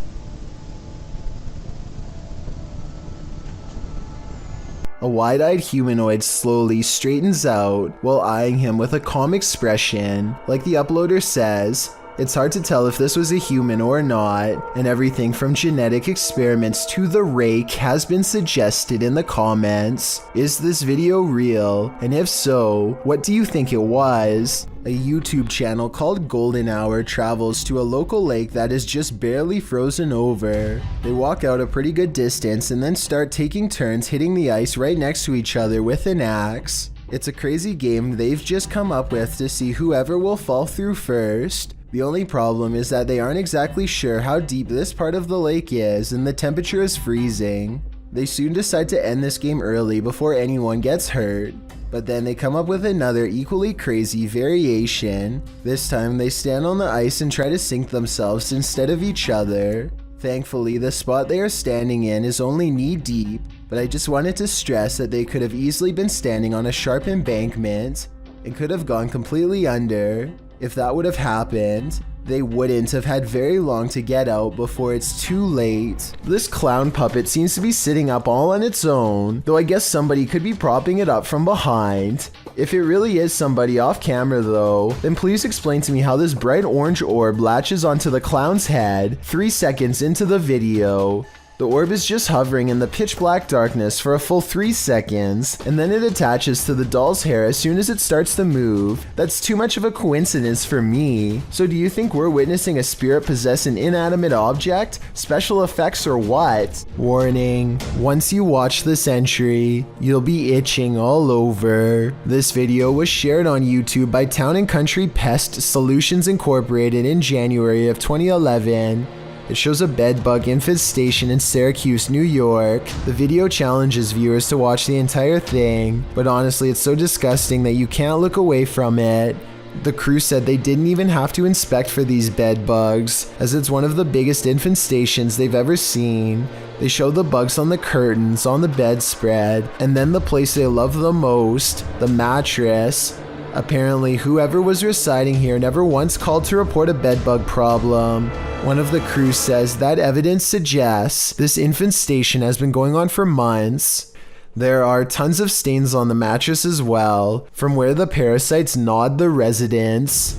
A wide-eyed humanoid slowly straightens out while eyeing him with a calm expression. Like the uploader says, It's hard to tell if this was a human or not, and everything from genetic experiments to the rake has been suggested in the comments. Is this video real? And if so, what do you think it was? A YouTube channel called Golden Hour travels to a local lake that is just barely frozen over. They walk out a pretty good distance and then start taking turns hitting the ice right next to each other with an axe. It's a crazy game they've just come up with to see whoever will fall through first. The only problem is that they aren't exactly sure how deep this part of the lake is and the temperature is freezing. They soon decide to end this game early before anyone gets hurt. But then they come up with another equally crazy variation. This time they stand on the ice and try to sink themselves instead of each other. Thankfully, the spot they are standing in is only knee deep, but I just wanted to stress that they could have easily been standing on a sharp embankment and could have gone completely under. If that would have happened, they wouldn't have had very long to get out before it's too late. This clown puppet seems to be sitting up all on its own, though I guess somebody could be propping it up from behind. If it really is somebody off camera though, then please explain to me how this bright orange orb latches onto the clown's head 3 seconds into the video. The orb is just hovering in the pitch black darkness for a full 3 seconds, and then it attaches to the doll's hair as soon as it starts to move. That's too much of a coincidence for me. So do you think we're witnessing a spirit possess an inanimate object, special effects, or what? Warning, once you watch this entry, you'll be itching all over. This video was shared on YouTube by Town & Country Pest Solutions Incorporated in January of 2011. It shows a bedbug infestation in Syracuse, New York. The video challenges viewers to watch the entire thing, but honestly it's so disgusting that you can't look away from it. The crew said they didn't even have to inspect for these bedbugs, as it's one of the biggest infestations they've ever seen. They show the bugs on the curtains, on the bedspread, and then the place they love the most, the mattress. Apparently, whoever was residing here never once called to report a bedbug problem. One of the crew says that evidence suggests this infestation has been going on for months. There are tons of stains on the mattress as well, from where the parasites gnawed the residents.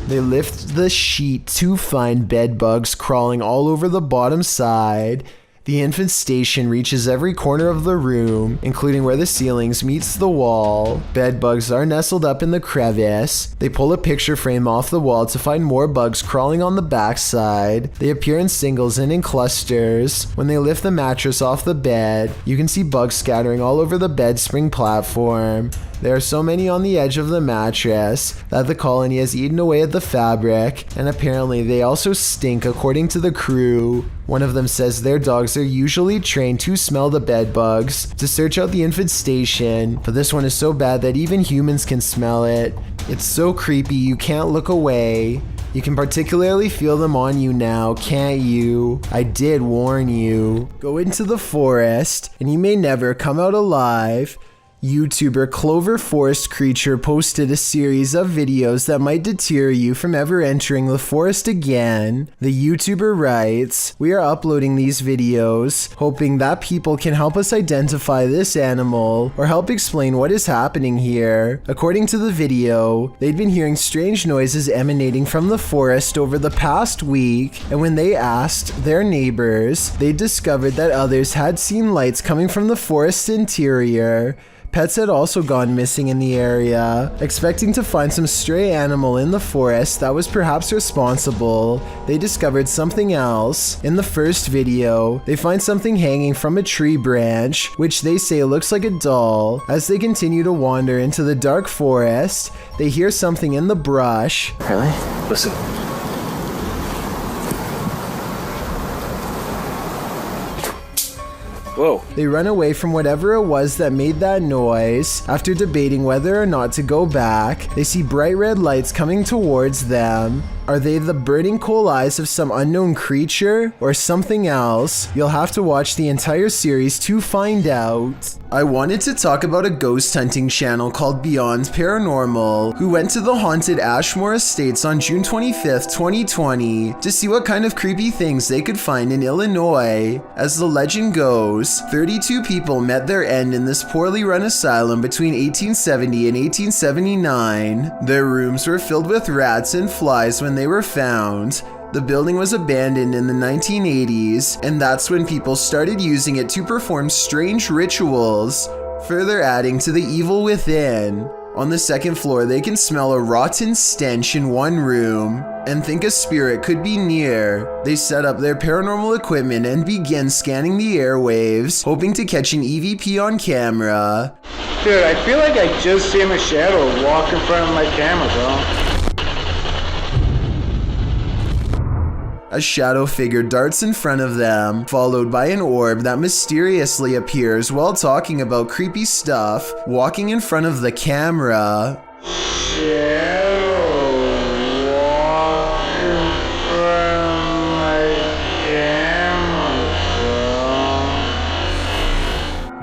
They lift the sheet to find bedbugs crawling all over the bottom side. The infestation reaches every corner of the room, including where the ceilings meets the wall. Bedbugs are nestled up in the crevice. They pull a picture frame off the wall to find more bugs crawling on the backside. They appear in singles and in clusters. When they lift the mattress off the bed, you can see bugs scattering all over the bed spring platform. There are so many on the edge of the mattress that the colony has eaten away at the fabric, and apparently they also stink according to the crew. One of them says their dogs are usually trained to smell the bed bugs to search out the infestation, but this one is so bad that even humans can smell it. It's so creepy you can't look away. You can particularly feel them on you now, can't you? I did warn you. Go into the forest and you may never come out alive. YouTuber Clover Forest Creature posted a series of videos that might deter you from ever entering the forest again. The YouTuber writes, "We are uploading these videos, hoping that people can help us identify this animal or help explain what is happening here." According to the video, they'd been hearing strange noises emanating from the forest over the past week, and when they asked their neighbors, they discovered that others had seen lights coming from the forest's interior. Pets had also gone missing in the area. Expecting to find some stray animal in the forest that was perhaps responsible, they discovered something else. In the first video, they find something hanging from a tree branch, which they say looks like a doll. As they continue to wander into the dark forest, they hear something in the brush. Really? Listen. Whoa. They run away from whatever it was that made that noise. After debating whether or not to go back, they see bright red lights coming towards them. Are they the burning coal eyes of some unknown creature or something else? You'll have to watch the entire series to find out. I wanted to talk about a ghost hunting channel called Beyond Paranormal, who went to the haunted Ashmore Estates on June 25th, 2020 to see what kind of creepy things they could find in Illinois. As the legend goes, 32 people met their end in this poorly run asylum between 1870 and 1879. Their rooms were filled with rats and flies when when they were found. The building was abandoned in the 1980s, and that's when people started using it to perform strange rituals, further adding to the evil within. On the second floor, they can smell a rotten stench in one room and think a spirit could be near. They set up their paranormal equipment and begin scanning the airwaves, hoping to catch an EVP on camera. Dude, I feel like I just seen a shadow walk in front of my camera, bro. A shadow figure darts in front of them, followed by an orb that mysteriously appears while talking about creepy stuff, walking in front of the camera.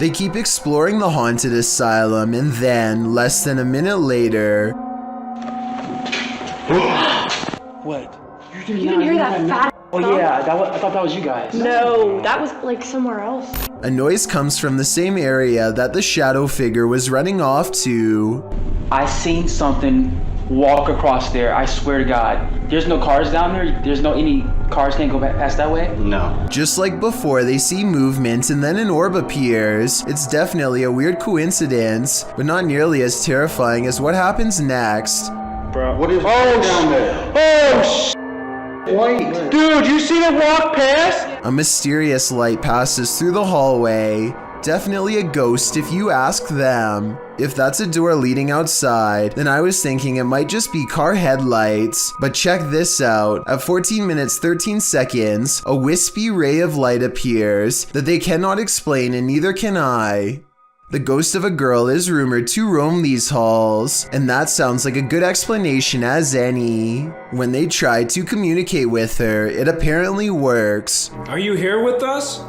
They keep exploring the haunted asylum, and then, less than a minute later... What? You didn't hear that fat Oh yeah, I thought that was you guys. No, that was like somewhere else. A noise comes from the same area that the shadow figure was running off to. I seen something walk across there, I swear to God. There's no cars down there? There's no any cars can't go past that way? No. Just like before, they see movement and then an orb appears. It's definitely a weird coincidence, but not nearly as terrifying as what happens next. Bro, what is down there? Oh, wait. Dude, you see it walk past? A mysterious light passes through the hallway. Definitely a ghost if you ask them. If that's a door leading outside, then I was thinking it might just be car headlights. But check this out. At 14 minutes 13 seconds, a wispy ray of light appears that they cannot explain, and neither can I. The ghost of a girl is rumored to roam these halls, and that sounds like a good explanation as any. When they try to communicate with her, it apparently works. Are you here with us?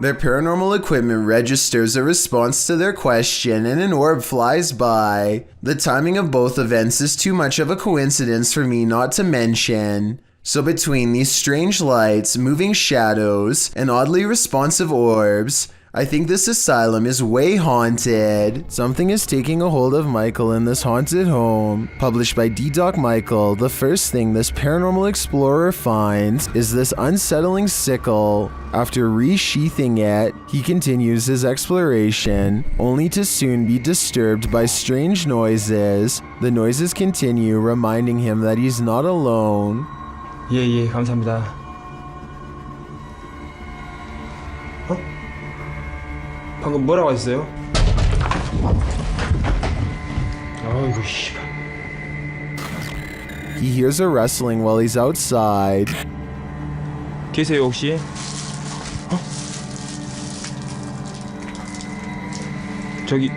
Their paranormal equipment registers a response to their question, and an orb flies by. The timing of both events is too much of a coincidence for me not to mention. So between these strange lights, moving shadows, and oddly responsive orbs, I think this asylum is way haunted. Something is taking a hold of Michael in this haunted home. Published by D-Doc Michael, the first thing this paranormal explorer finds is this unsettling sickle. After resheathing it, he continues his exploration, only to soon be disturbed by strange noises. The noises continue, reminding him that he's not alone. 예, 감사합니다. 방금 뭐라고 하셨어요? 어이구 씨발. He hears a rustling while he's outside. 계세요 혹시? 저기.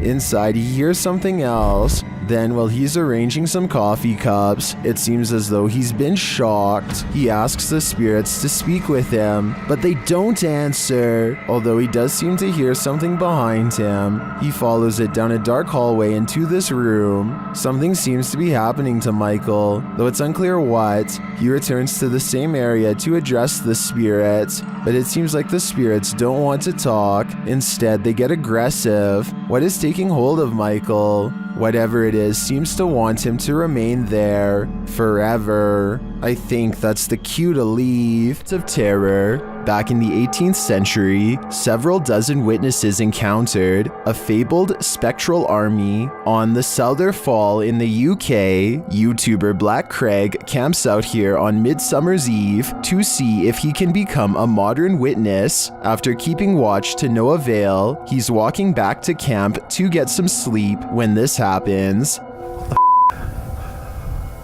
Inside, he hears something else. Then, while he's arranging some coffee cups, it seems as though he's been shocked. He asks the spirits to speak with him, but they don't answer. Although he does seem to hear something behind him, he follows it down a dark hallway into this room. Something seems to be happening to Michael, though it's unclear what. He returns to the same area to address the spirits, but it seems like the spirits don't want to talk. Instead, they get aggressive. What is taking hold of Michael? Whatever it is seems to want him to remain there forever. I think that's the cue to leave. Of terror. Back in the 18th century, several dozen witnesses encountered a fabled spectral army on the Souther Fall in the UK. YouTuber Black Craig camps out here on Midsummer's Eve to see if he can become a modern witness. After keeping watch to no avail, he's walking back to camp to get some sleep when this happens.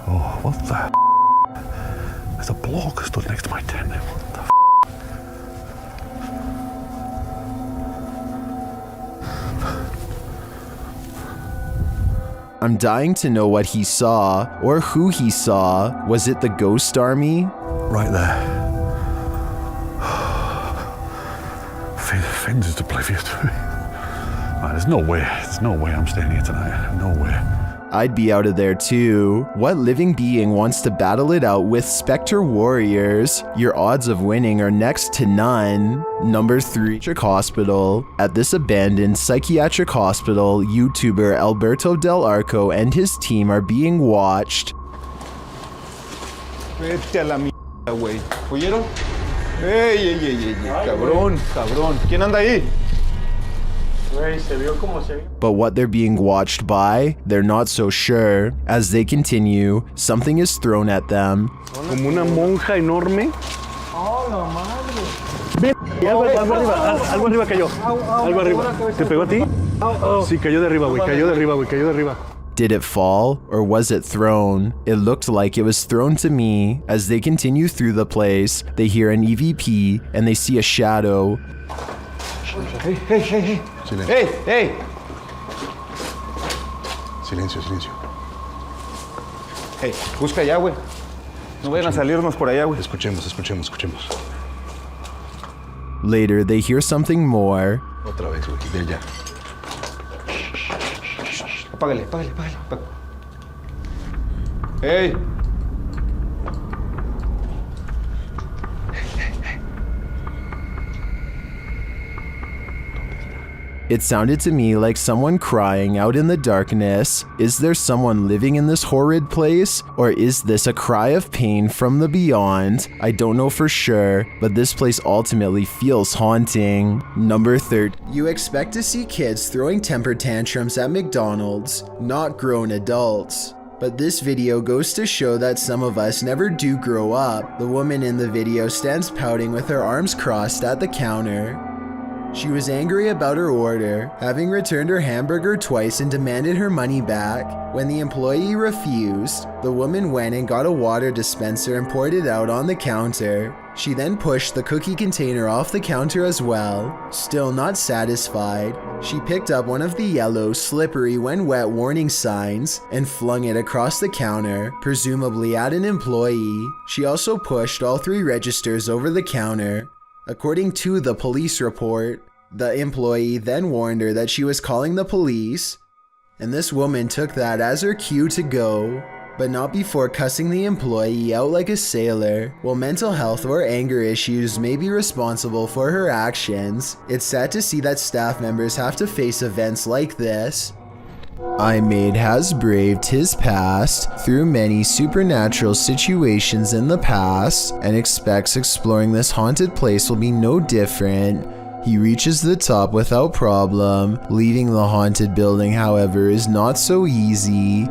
Oh, what the? There's a block stood next to my tent. What the? I'm dying to know what he saw, or who he saw. Was it the ghost army? Right there. Finn's is oblivious to me. There's no way I'm staying here tonight. No way. I'd be out of there too. What living being wants to battle it out with Spectre Warriors? Your odds of winning are next to none. Number 3, psychiatric hospital. At this abandoned psychiatric hospital, YouTuber Alberto Del Arco and his team are being watched. Vete a la mierda, güey. ¿Oyeron? ¡Ey! Cabrón. ¿Quién anda ahí? But what they're being watched by, they're not so sure. As they continue, something is thrown at them. Como una monja enorme. Algo arriba cayó. Algo arriba. ¿Te pegó a ti? Sí, cayó de arriba, güey. Cayó de arriba. Did it fall, or was it thrown? It looked like it was thrown to me. As they continue through the place, they hear an EVP and they see a shadow. Hey. Silencio. Hey, busca allá, güey. No vayan a salirnos por allá, güey. Escuchemos. Later, they hear something more. Otra vez, güey, de allá. Apágale. Hey. It sounded to me like someone crying out in the darkness. Is there someone living in this horrid place? Or is this a cry of pain from the beyond? I don't know for sure, but this place ultimately feels haunting. Number 30. You expect to see kids throwing temper tantrums at McDonald's, not grown adults. But this video goes to show that some of us never do grow up. The woman in the video stands pouting with her arms crossed at the counter. She was angry about her order, having returned her hamburger twice and demanded her money back. When the employee refused, the woman went and got a water dispenser and poured it out on the counter. She then pushed the cookie container off the counter as well. Still not satisfied, she picked up one of the yellow, slippery when wet warning signs and flung it across the counter, presumably at an employee. She also pushed all 3 registers over the counter. According to the police report, the employee then warned her that she was calling the police, and this woman took that as her cue to go, but not before cussing the employee out like a sailor. While mental health or anger issues may be responsible for her actions, it's sad to see that staff members have to face events like this. iMade has braved his past through many supernatural situations in the past and expects exploring this haunted place will be no different. He reaches the top without problem. Leaving the haunted building, however, is not so easy.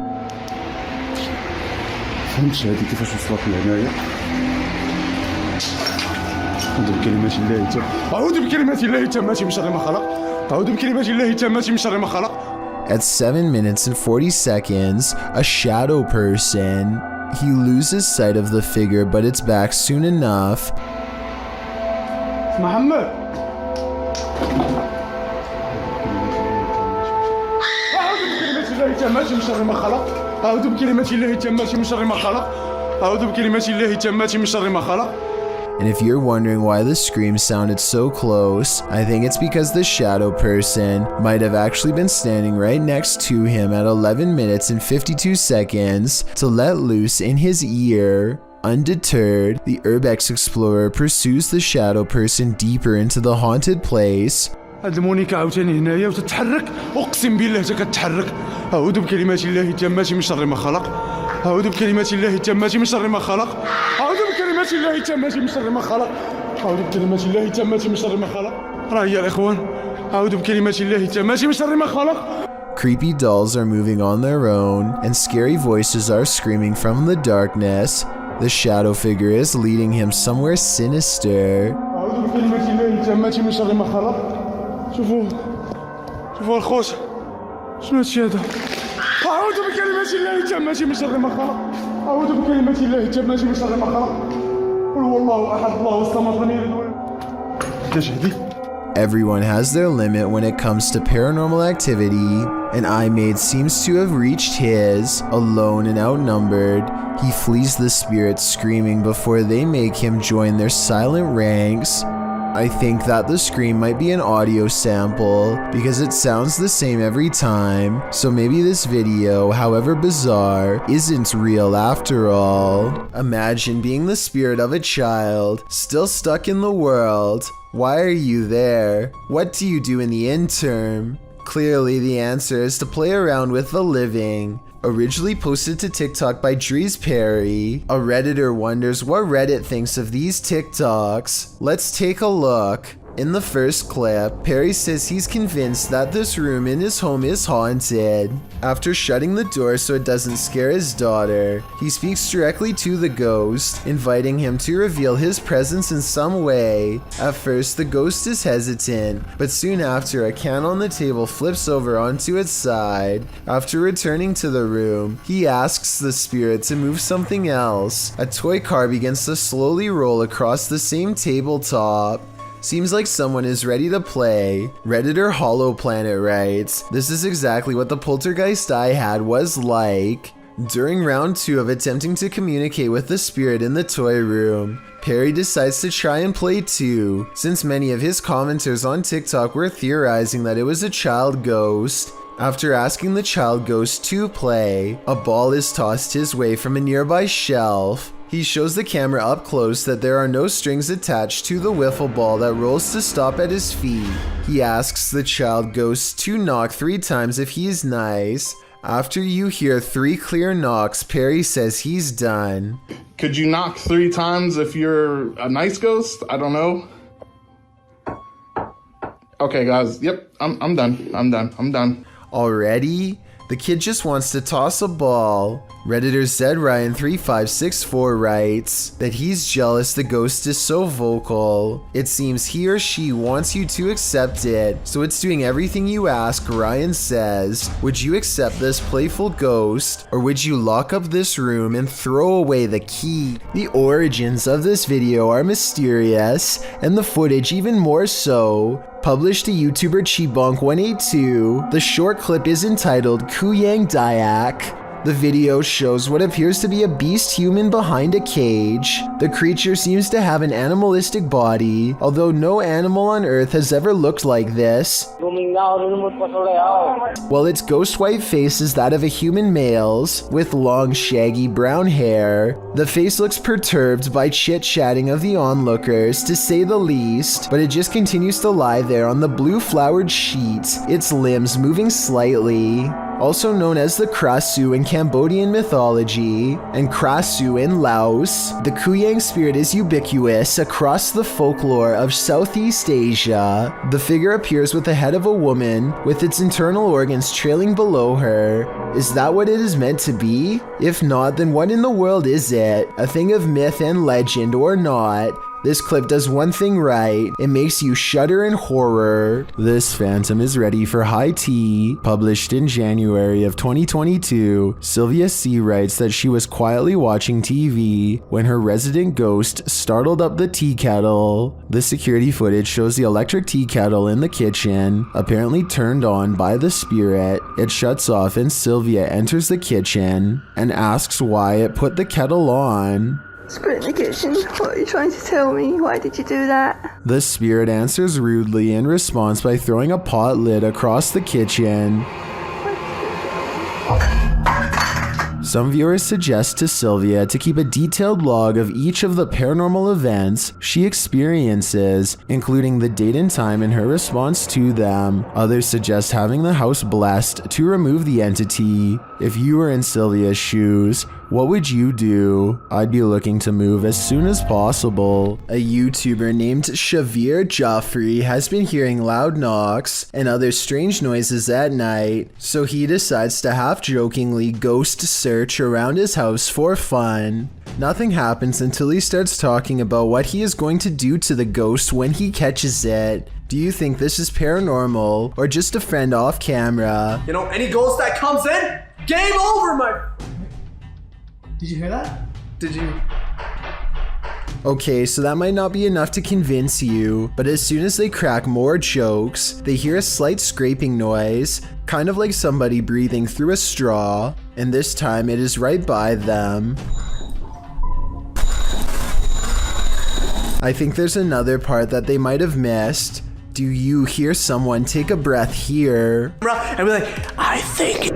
At 7 minutes and 40 seconds, a shadow person. He loses sight of the figure, but it's back soon enough. Muhammad. And if you're wondering why the scream sounded so close, I think it's because the shadow person might have actually been standing right next to him at 11 minutes and 52 seconds to let loose in his ear. Undeterred, the Urbex explorer pursues the shadow person deeper into the haunted place. هاد المونيكا عاوتاني هنايا وتتحرك اقسم بالله حتى كتحرك اعوذ بكلمات الله التامات من شر ما خلق اعوذ بكلمات الله التامات من شر ما خلق اعوذ بكلمات الله التامات من شر ما خلق اعوذ بكلمات الله التامات من شر ما خلق راه هي الاخوان اعوذ بكلمات الله التامات من شر ما خلق. Creepy dolls are moving on their own, and scary voices are screaming from the darkness. The shadow figure is leading him somewhere sinister. اعوذ بكلمات الله التامات من شر ما خلق. شوفوا الخوت شنو هادشي هذا اعوذ بكلمات الله التامات من شر ما خلق اعوذ بكلمات الله التامات من شر ما خلق قل هو الله احد الله الصمد لم يلد ولم يولد. Everyone has their limit when it comes to paranormal activity, and iMade seems to have reached his. Alone and outnumbered, he flees the spirits screaming before they make him join their silent ranks. I think that the scream might be an audio sample because it sounds the same every time, so maybe this video, however bizarre, isn't real after all. Imagine being the spirit of a child, still stuck in the world. Why are you there? What do you do in the interim? Clearly the answer is to play around with the living. Originally posted to TikTok by Dries Perry, a Redditor wonders what Reddit thinks of these TikToks. Let's take a look. In the first clip, Perry says he's convinced that this room in his home is haunted. After shutting the door so it doesn't scare his daughter, he speaks directly to the ghost, inviting him to reveal his presence in some way. At first, the ghost is hesitant, but soon after, a can on the table flips over onto its side. After returning to the room, he asks the spirit to move something else. A toy car begins to slowly roll across the same tabletop. Seems like someone is ready to play. Redditor Hollow Planet writes, "This is exactly what the poltergeist I had was like." During round 2 of attempting to communicate with the spirit in the toy room, Perry decides to try and play too, since many of his commenters on TikTok were theorizing that it was a child ghost. After asking the child ghost to play, a ball is tossed his way from a nearby shelf. He shows the camera up close that there are no strings attached to the wiffle ball that rolls to stop at his feet. He asks the child ghost to knock 3 times if he's nice. After you hear 3 clear knocks, Perry says he's done. Could you knock 3 times if you're a nice ghost? I don't know. Okay, guys. Yep, I'm done. I'm done. Already? The kid just wants to toss a ball. Redditor ZRyan3564 writes that he's jealous the ghost is so vocal. It seems he or she wants you to accept it, so it's doing everything you ask. Ryan says, would you accept this playful ghost, or would you lock up this room and throw away the key? The origins of this video are mysterious, and the footage even more so. Published to YouTuber Chibonk182, the short clip is entitled Kuyang Dayak. The video shows what appears to be a beast human behind a cage. The creature seems to have an animalistic body, although no animal on Earth has ever looked like this. While its ghost white face is that of a human male's, with long shaggy brown hair. The face looks perturbed by chit-chatting of the onlookers, to say the least, but it just continues to lie there on the blue flowered sheet, its limbs moving slightly. Also known as the Krasu in Cambodian mythology, and Krasu in Laos, the Kuyang spirit is ubiquitous across the folklore of Southeast Asia. The figure appears with the head of a woman, with its internal organs trailing below her. Is that what it is meant to be? If not, then what in the world is it? A thing of myth and legend or not? This clip does one thing right, it makes you shudder in horror. This phantom is ready for high tea. Published in January of 2022, Sylvia C. writes that she was quietly watching TV when her resident ghost startled up the tea kettle. The security footage shows the electric tea kettle in the kitchen, apparently turned on by the spirit. It shuts off and Sylvia enters the kitchen and asks why it put the kettle on. Spirit in the kitchen, what are you trying to tell me? Why did you do that? The spirit answers rudely in response by throwing a pot lid across the kitchen. Some viewers suggest to Sylvia to keep a detailed log of each of the paranormal events she experiences, including the date and time and her response to them. Others suggest having the house blessed to remove the entity. If you were in Sylvia's shoes, what would you do? I'd be looking to move as soon as possible. A YouTuber named Shavir Joffrey has been hearing loud knocks and other strange noises at night, so he decides to half-jokingly ghost search around his house for fun. Nothing happens until he starts talking about what he is going to do to the ghost when he catches it. Do you think this is paranormal or just a friend off camera? You know, any ghost that comes in, game over, my... Did you hear that? Did you? Okay, so that might not be enough to convince you, but as soon as they crack more jokes, they hear a slight scraping noise, kind of like somebody breathing through a straw, and this time it is right by them. I think there's another part that they might have missed. Do you hear someone take a breath here? And be like, I think.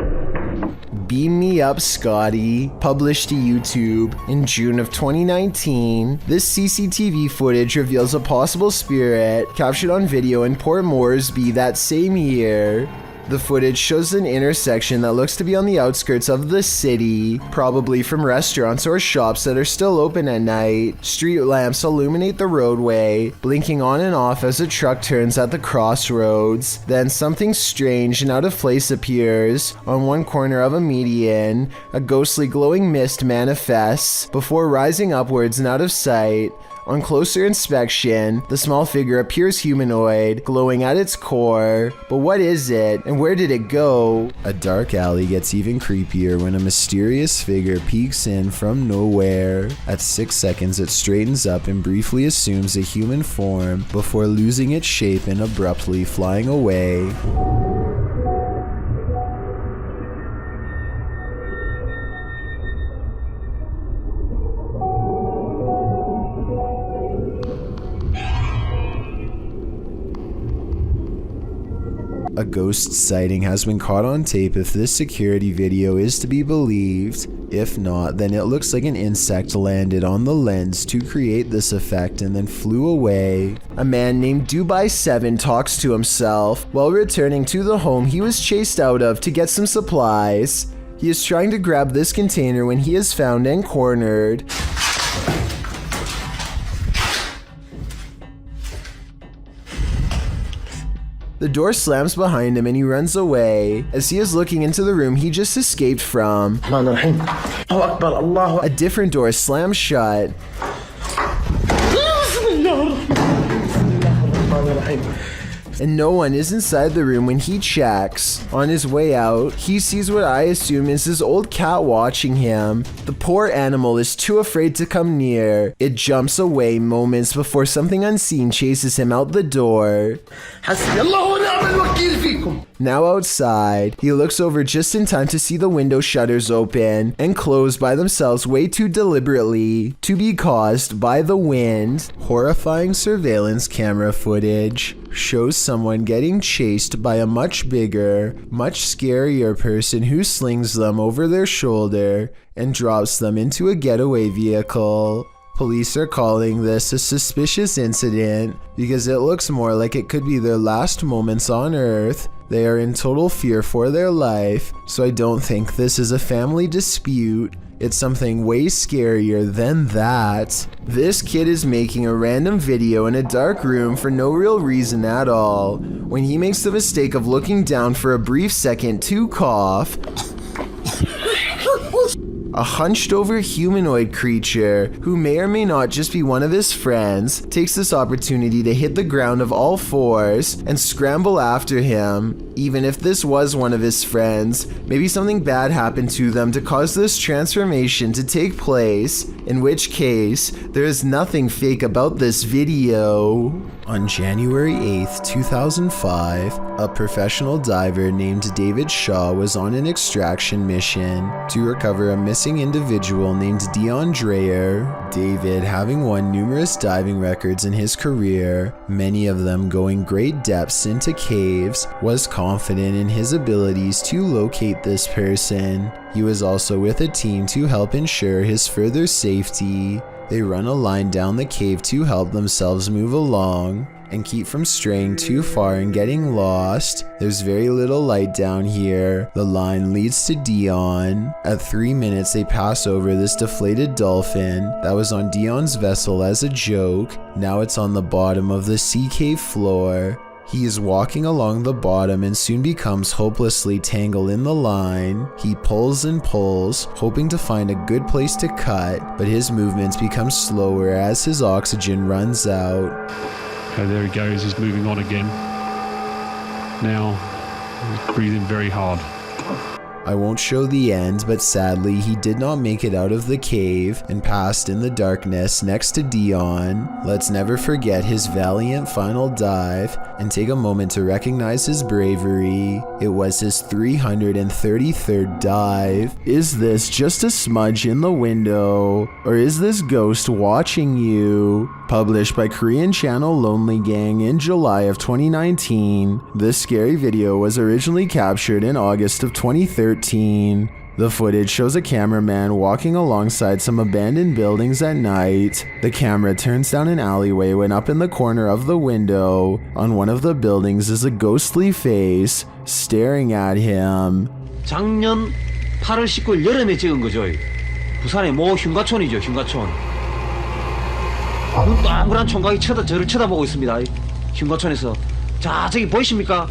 Beam Me Up Scotty, published to YouTube in June of 2019. This CCTV footage reveals a possible spirit captured on video in Port Moresby that same year. The footage shows an intersection that looks to be on the outskirts of the city, probably from restaurants or shops that are still open at night. Street lamps illuminate the roadway, blinking on and off as a truck turns at the crossroads. Then something strange and out of place appears. On one corner of a median, a ghostly glowing mist manifests before rising upwards and out of sight. On closer inspection, the small figure appears humanoid, glowing at its core. But what is it, and where did it go? A dark alley gets even creepier when a mysterious figure peeks in from nowhere. At 6 seconds, it straightens up and briefly assumes a human form before losing its shape and abruptly flying away. A ghost sighting has been caught on tape if this security video is to be believed. If not, then it looks like an insect landed on the lens to create this effect and then flew away. A man named Dubai7 talks to himself while returning to the home he was chased out of to get some supplies. He is trying to grab this container when he is found and cornered. The door slams behind him and he runs away. As he is looking into the room he just escaped from, a different door slams shut. And no one is inside the room when he checks. On his way out, he sees what I assume is his old cat watching him. The poor animal is too afraid to come near. It jumps away moments before something unseen chases him out the door. Now outside, he looks over just in time to see the window shutters open and close by themselves way too deliberately to be caused by the wind. Horrifying surveillance camera footage shows someone getting chased by a much bigger, much scarier person who slings them over their shoulder and drops them into a getaway vehicle. Police are calling this a suspicious incident because it looks more like it could be their last moments on Earth. They are in total fear for their life, so I don't think this is a family dispute. It's something way scarier than that. This kid is making a random video in a dark room for no real reason at all, when he makes the mistake of looking down for a brief second to cough. A hunched over humanoid creature, who may or may not just be one of his friends, takes this opportunity to hit the ground of all fours and scramble after him. Even if this was one of his friends, maybe something bad happened to them to cause this transformation to take place, in which case, there is nothing fake about this video. On January 8th, 2005, a professional diver named David Shaw was on an extraction mission to recover a missing individual named Dion Dreyer. David, having won numerous diving records in his career, many of them going great depths into caves, was confident in his abilities to locate this person. He was also with a team to help ensure his further safety. They run a line down the cave to help themselves move along and keep from straying too far and getting lost. There's very little light down here. The line leads to Dion. At 3 minutes, they pass over this deflated dolphin that was on Dion's vessel as a joke. Now it's on the bottom of the sea cave floor. He is walking along the bottom and soon becomes hopelessly tangled in the line. He pulls and pulls, hoping to find a good place to cut, but his movements become slower as his oxygen runs out. Okay, there he goes, he's moving on again. Now, he's breathing very hard. I won't show the end, but sadly he did not make it out of the cave and passed in the darkness next to Dion. Let's never forget his valiant final dive and take a moment to recognize his bravery. It was his 333rd dive. Is this just a smudge in the window, or is this ghost watching you? Published by Korean channel Lonely Gang in July of 2019, this scary video was originally captured in August of 2013. The footage shows a cameraman walking alongside some abandoned buildings at night. The camera turns down an alleyway when up in the corner of the window on one of the buildings is a ghostly face staring at him. 작년 8월 19일 여름에 찍은 거죠. 부산의 모 흉가촌이죠, 흉가촌. 눈 동그란 총각이 저를 쳐다보고 있습니다. 흉가촌에서. 자, 저기 보이십니까?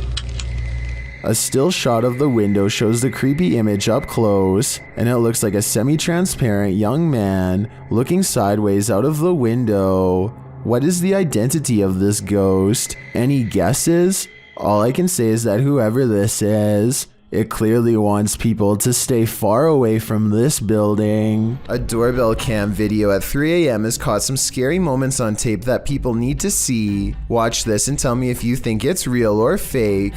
A still shot of the window shows the creepy image up close, and it looks like a semi-transparent young man looking sideways out of the window. What is the identity of this ghost? Any guesses? All I can say is that whoever this is, it clearly wants people to stay far away from this building. A doorbell cam video at 3 a.m. has caught some scary moments on tape that people need to see. Watch this and tell me if you think it's real or fake.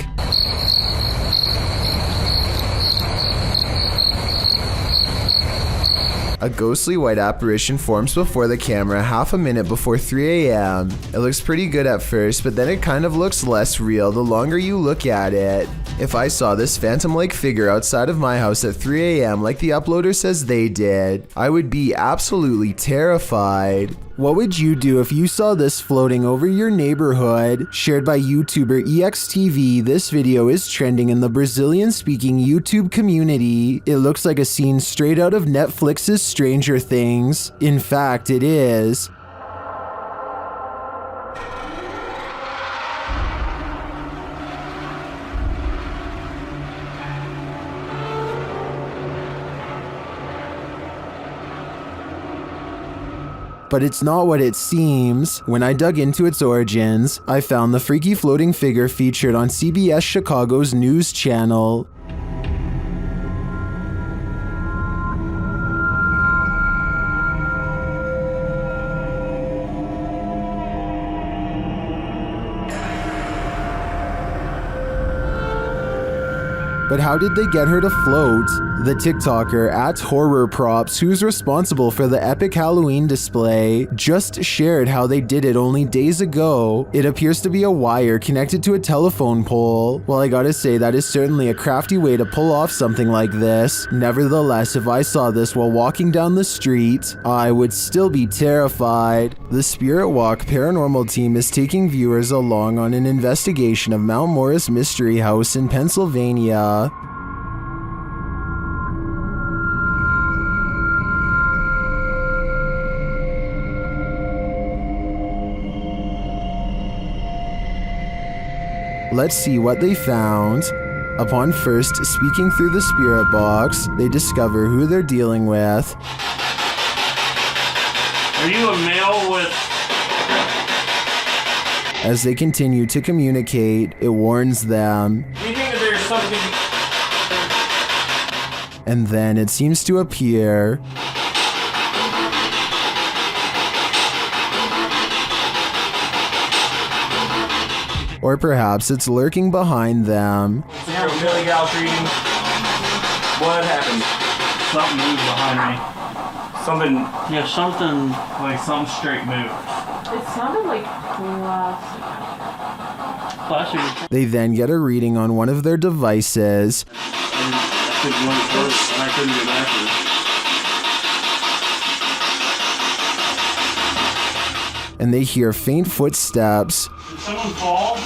A ghostly white apparition forms before the camera half a minute before 3 a.m. It looks pretty good at first, but then it kind of looks less real the longer you look at it. If I saw this phantom-like figure outside of my house at 3 a.m. like the uploader says they did, I would be absolutely terrified. What would you do if you saw this floating over your neighborhood? Shared by YouTuber EXTV, this video is trending in the Brazilian-speaking YouTube community. It looks like a scene straight out of Netflix's Stranger Things. In fact, it is. But it's not what it seems. When I dug into its origins, I found the freaky floating figure featured on CBS Chicago's news channel. But how did they get her to float? The TikToker @HorrorProps, who's responsible for the epic Halloween display, just shared how they did it only days ago. It appears to be a wire connected to a telephone pole. Well, I gotta say, that is certainly a crafty way to pull off something like this. Nevertheless, if I saw this while walking down the street, I would still be terrified. The Spirit Walk paranormal team is taking viewers along on an investigation of Mount Morris Mystery House in Pennsylvania. Let's see what they found. Upon first speaking through the spirit box, they discover who they're dealing with. Are you a male with... As they continue to communicate, it warns them. Do you think that there's something... And then it seems to appear. Or perhaps it's lurking behind them. You're a Billy Gal reading. What happened? Something moved behind me. Something... Yeah, something... Like something straight moved. It sounded like flashing. They then get a reading on one of their devices. I couldn't get backwards. And they hear faint footsteps. Did someone fall?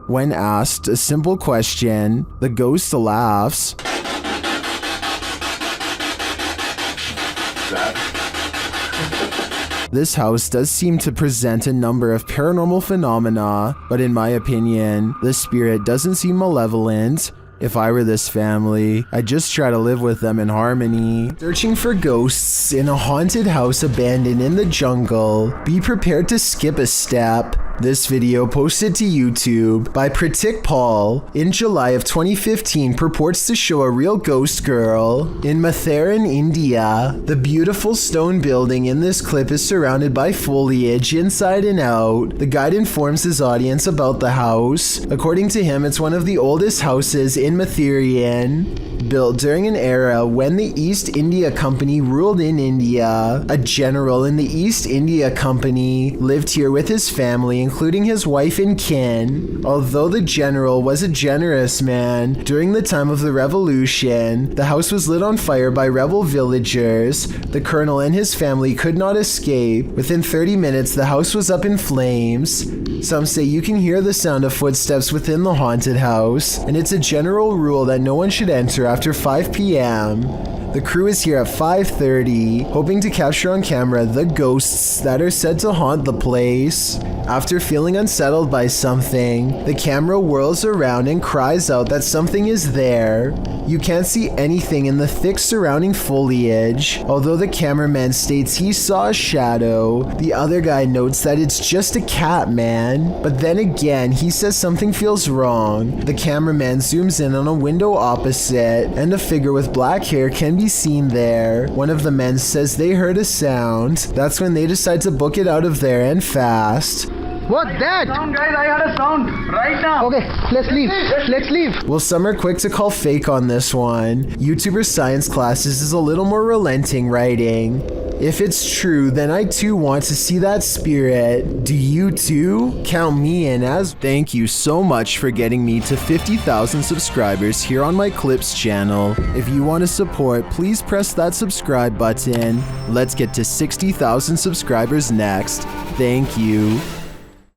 When asked a simple question, the ghost laughs. This house does seem to present a number of paranormal phenomena, but in my opinion, the spirit doesn't seem malevolent. If I were this family, I'd just try to live with them in harmony. Searching for ghosts in a haunted house abandoned in the jungle. Be prepared to skip a step. This video, posted to YouTube by Pratik Paul in July of 2015, purports to show a real ghost girl in Matharan, India. The beautiful stone building in this clip is surrounded by foliage inside and out. The guide informs his audience about the house. According to him, it's one of the oldest houses in Matharan, built during an era when the East India Company ruled in India. A general in the East India Company lived here with his family, including his wife and kin. Although the general was a generous man, during the time of the revolution, the house was lit on fire by rebel villagers. The colonel and his family could not escape. Within 30 minutes, the house was up in flames. Some say you can hear the sound of footsteps within the haunted house, and it's a general rule that no one should enter after 5 p.m. The crew is here at 5:30, hoping to capture on camera the ghosts that are said to haunt the place. After feeling unsettled by something, the camera whirls around and cries out that something is there. You can't see anything in the thick surrounding foliage. Although the cameraman states he saw a shadow, the other guy notes that it's just a cat, man. But then again, he says something feels wrong. The cameraman zooms in on a window opposite, and a figure with black hair can be seen there. One of the men says they heard a sound. That's when they decide to book it out of there and fast. What that? Sound, guys, I heard a sound right now. Okay, let's leave. Let's leave. Well, some are quick to call fake on this one. YouTuber Science Classes is a little more relenting, writing, "If it's true, then I too want to see that spirit. Do you too? Count me in as..." Thank you so much for getting me to 50,000 subscribers here on my Clips channel. If you want to support, please press that subscribe button. Let's get to 60,000 subscribers next. Thank you.